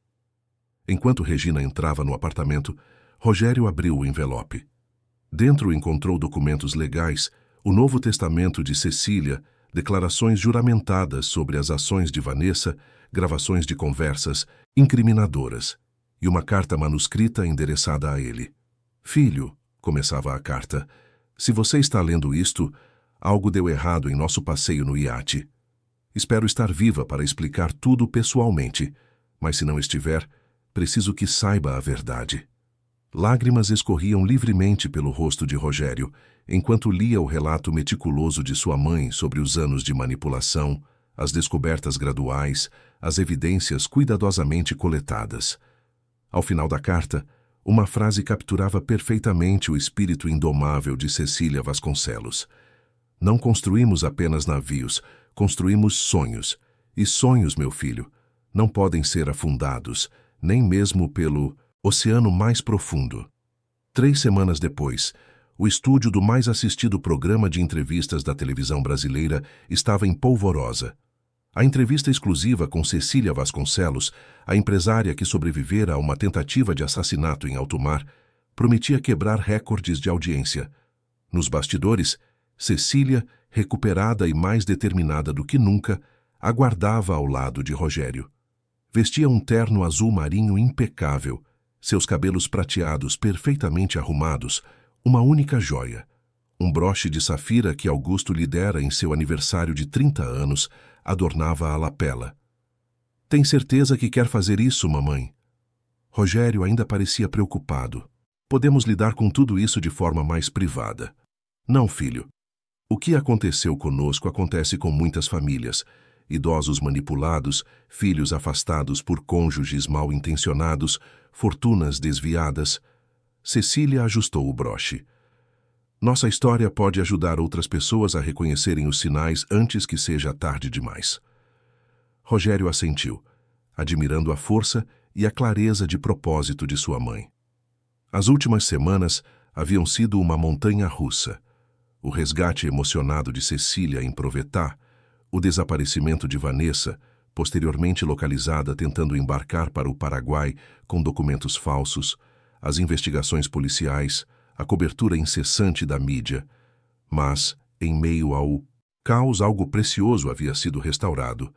Enquanto Regina entrava no apartamento, Rogério abriu o envelope. Dentro encontrou documentos legais, o Novo Testamento de Cecília, declarações juramentadas sobre as ações de Vanessa, gravações de conversas incriminadoras e uma carta manuscrita endereçada a ele. Filho, começava a carta, se você está lendo isto, algo deu errado em nosso passeio no iate. Espero estar viva para explicar tudo pessoalmente, mas se não estiver, preciso que saiba a verdade. Lágrimas escorriam livremente pelo rosto de Rogério, enquanto lia o relato meticuloso de sua mãe sobre os anos de manipulação, as descobertas graduais, as evidências cuidadosamente coletadas. Ao final da carta, uma frase capturava perfeitamente o espírito indomável de Cecília Vasconcelos. Não construímos apenas navios, construímos sonhos. E sonhos, meu filho, não podem ser afundados, nem mesmo pelo oceano mais profundo. 3 semanas depois, o estúdio do mais assistido programa de entrevistas da televisão brasileira estava em polvorosa. A entrevista exclusiva com Cecília Vasconcelos, a empresária que sobrevivera a uma tentativa de assassinato em alto mar, prometia quebrar recordes de audiência. Nos bastidores, Cecília, recuperada e mais determinada do que nunca, aguardava ao lado de Rogério. Vestia um terno azul marinho impecável, seus cabelos prateados perfeitamente arrumados, uma única joia. Um broche de safira que Augusto lhe dera em seu aniversário de 30 anos adornava a lapela. Tem certeza que quer fazer isso, mamãe? Rogério ainda parecia preocupado. Podemos lidar com tudo isso de forma mais privada. Não, filho. O que aconteceu conosco acontece com muitas famílias. Idosos manipulados, filhos afastados por cônjuges mal intencionados, fortunas desviadas. Cecília ajustou o broche. Nossa história pode ajudar outras pessoas a reconhecerem os sinais antes que seja tarde demais. Rogério assentiu, admirando a força e a clareza de propósito de sua mãe. As últimas semanas haviam sido uma montanha-russa. O resgate emocionado de Cecília em Provetá, o desaparecimento de Vanessa, posteriormente localizada tentando embarcar para o Paraguai com documentos falsos, as investigações policiais, a cobertura incessante da mídia. Mas, em meio ao caos, algo precioso havia sido restaurado.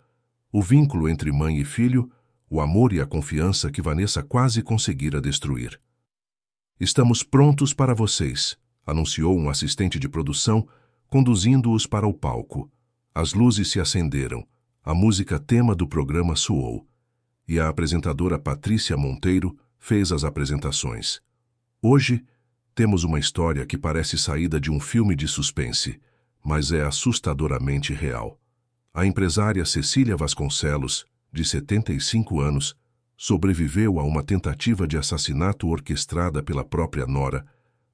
O vínculo entre mãe e filho, o amor e a confiança que Vanessa quase conseguira destruir. "Estamos prontos para vocês", anunciou um assistente de produção, conduzindo-os para o palco. As luzes se acenderam, a música tema do programa soou, e a apresentadora Patrícia Monteiro fez as apresentações. "Hoje, temos uma história que parece saída de um filme de suspense, mas é assustadoramente real. A empresária Cecília Vasconcelos, de 75 anos, sobreviveu a uma tentativa de assassinato orquestrada pela própria nora,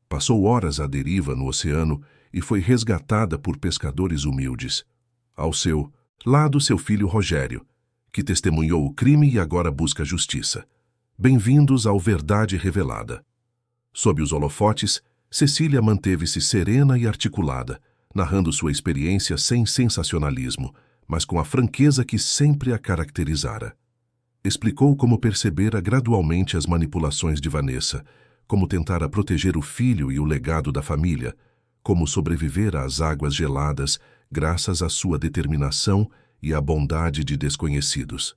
passou horas à deriva no oceano e foi resgatada por pescadores humildes. Ao seu lado, seu filho Rogério, que testemunhou o crime e agora busca justiça. Bem-vindos ao Verdade Revelada." Sob os holofotes, Cecília manteve-se serena e articulada, narrando sua experiência sem sensacionalismo, mas com a franqueza que sempre a caracterizara. Explicou como percebera gradualmente as manipulações de Vanessa, como tentara proteger o filho e o legado da família, como sobreviver às águas geladas graças à sua determinação e à bondade de desconhecidos.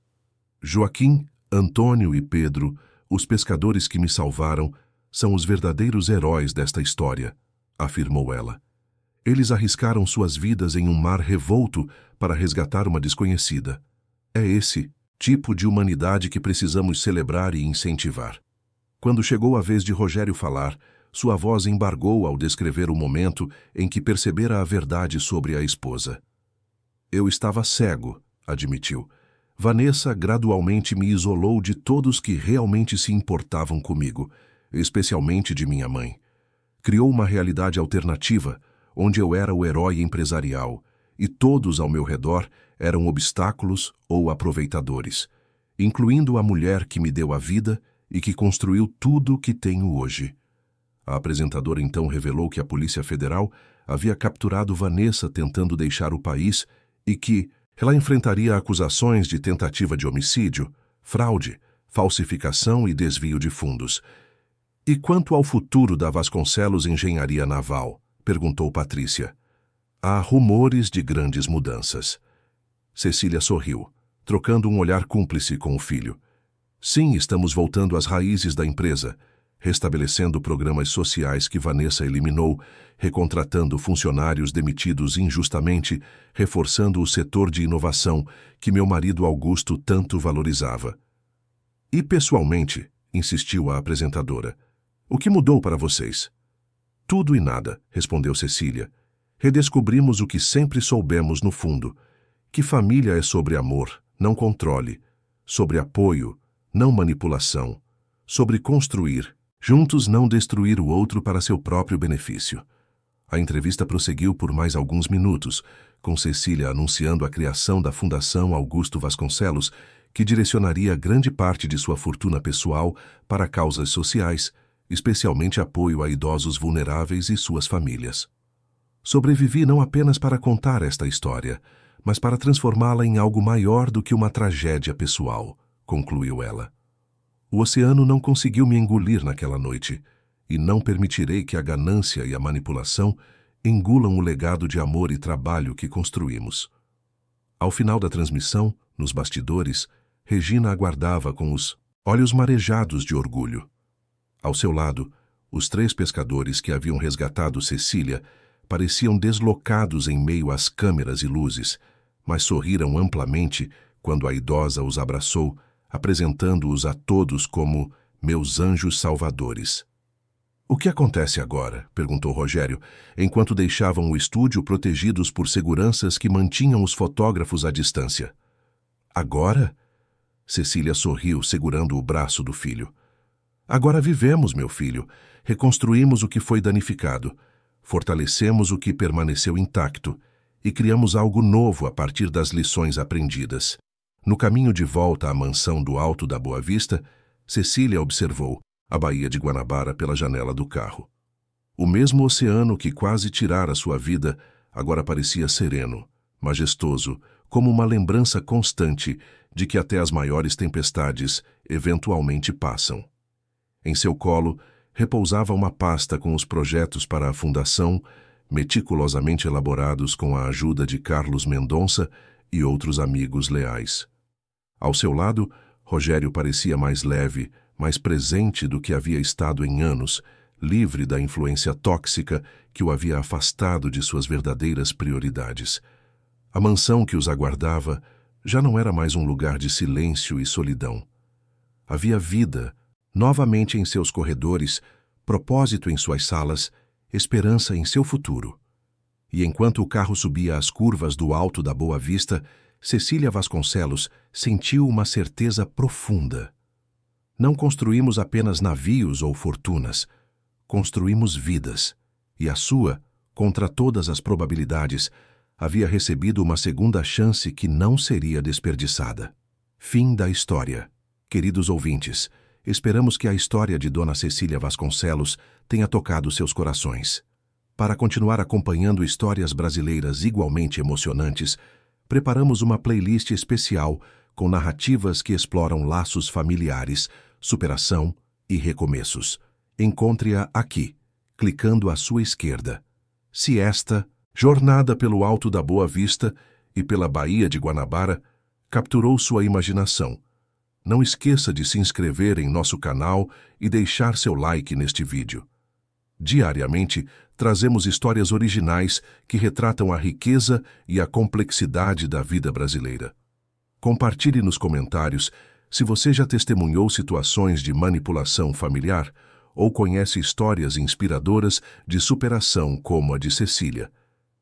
"Joaquim, Antônio e Pedro, os pescadores que me salvaram, são os verdadeiros heróis desta história", afirmou ela. "Eles arriscaram suas vidas em um mar revolto para resgatar uma desconhecida. É esse tipo de humanidade que precisamos celebrar e incentivar." Quando chegou a vez de Rogério falar, sua voz embargou ao descrever o momento em que percebera a verdade sobre a esposa. "Eu estava cego", admitiu. "Vanessa gradualmente me isolou de todos que realmente se importavam comigo, especialmente de minha mãe. Criou uma realidade alternativa, onde eu era o herói empresarial, e todos ao meu redor eram obstáculos ou aproveitadores, incluindo a mulher que me deu a vida e que construiu tudo o que tenho hoje." A apresentadora então revelou que a Polícia Federal havia capturado Vanessa tentando deixar o país e que ela enfrentaria acusações de tentativa de homicídio, fraude, falsificação e desvio de fundos. "E quanto ao futuro da Vasconcelos Engenharia Naval?", perguntou Patrícia. "Há rumores de grandes mudanças." Cecília sorriu, trocando um olhar cúmplice com o filho. "Sim, estamos voltando às raízes da empresa, restabelecendo programas sociais que Vanessa eliminou, recontratando funcionários demitidos injustamente, reforçando o setor de inovação que meu marido Augusto tanto valorizava." "E pessoalmente", insistiu a apresentadora, "o que mudou para vocês?" "Tudo e nada", respondeu Cecília. "Redescobrimos o que sempre soubemos no fundo, que família é sobre amor, não controle, sobre apoio, não manipulação, sobre construir, juntos não destruir o outro para seu próprio benefício." A entrevista prosseguiu por mais alguns minutos, com Cecília anunciando a criação da Fundação Augusto Vasconcelos, que direcionaria grande parte de sua fortuna pessoal para causas sociais, especialmente apoio a idosos vulneráveis e suas famílias. "Sobrevivi não apenas para contar esta história, mas para transformá-la em algo maior do que uma tragédia pessoal", concluiu ela. "O oceano não conseguiu me engolir naquela noite, e não permitirei que a ganância e a manipulação engulam o legado de amor e trabalho que construímos." Ao final da transmissão, nos bastidores, Regina aguardava com os olhos marejados de orgulho. Ao seu lado, os 3 pescadores que haviam resgatado Cecília pareciam deslocados em meio às câmeras e luzes, mas sorriram amplamente quando a idosa os abraçou, apresentando-os a todos como meus anjos salvadores. "O que acontece agora?", perguntou Rogério, enquanto deixavam o estúdio protegidos por seguranças que mantinham os fotógrafos à distância. "Agora?", Cecília sorriu, segurando o braço do filho. "Agora vivemos, meu filho. Reconstruímos o que foi danificado, fortalecemos o que permaneceu intacto e criamos algo novo a partir das lições aprendidas." No caminho de volta à mansão do Alto da Boa Vista, Cecília observou a Baía de Guanabara pela janela do carro. O mesmo oceano que quase tirara sua vida agora parecia sereno, majestoso, como uma lembrança constante de que até as maiores tempestades eventualmente passam. Em seu colo repousava uma pasta com os projetos para a fundação, meticulosamente elaborados com a ajuda de Carlos Mendonça e outros amigos leais. Ao seu lado, Rogério parecia mais leve, mais presente do que havia estado em anos, livre da influência tóxica que o havia afastado de suas verdadeiras prioridades. A mansão que os aguardava já não era mais um lugar de silêncio e solidão. Havia vida, novamente em seus corredores, propósito em suas salas, esperança em seu futuro. E enquanto o carro subia as curvas do alto da Boa Vista, Cecília Vasconcelos sentiu uma certeza profunda. Não construímos apenas navios ou fortunas, construímos vidas, e a sua, contra todas as probabilidades, havia recebido uma segunda chance que não seria desperdiçada. Fim da história. Queridos ouvintes, esperamos que a história de Dona Cecília Vasconcelos tenha tocado seus corações. Para continuar acompanhando histórias brasileiras igualmente emocionantes, preparamos uma playlist especial com narrativas que exploram laços familiares, superação e recomeços. Encontre-a aqui, clicando à sua esquerda. Se esta jornada pelo Alto da Boa Vista e pela Baía de Guanabara capturou sua imaginação, não esqueça de se inscrever em nosso canal e deixar seu like neste vídeo. Diariamente, trazemos histórias originais que retratam a riqueza e a complexidade da vida brasileira. Compartilhe nos comentários se você já testemunhou situações de manipulação familiar ou conhece histórias inspiradoras de superação como a de Cecília.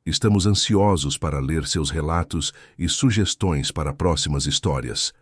Estamos ansiosos para ler seus relatos e sugestões para próximas histórias.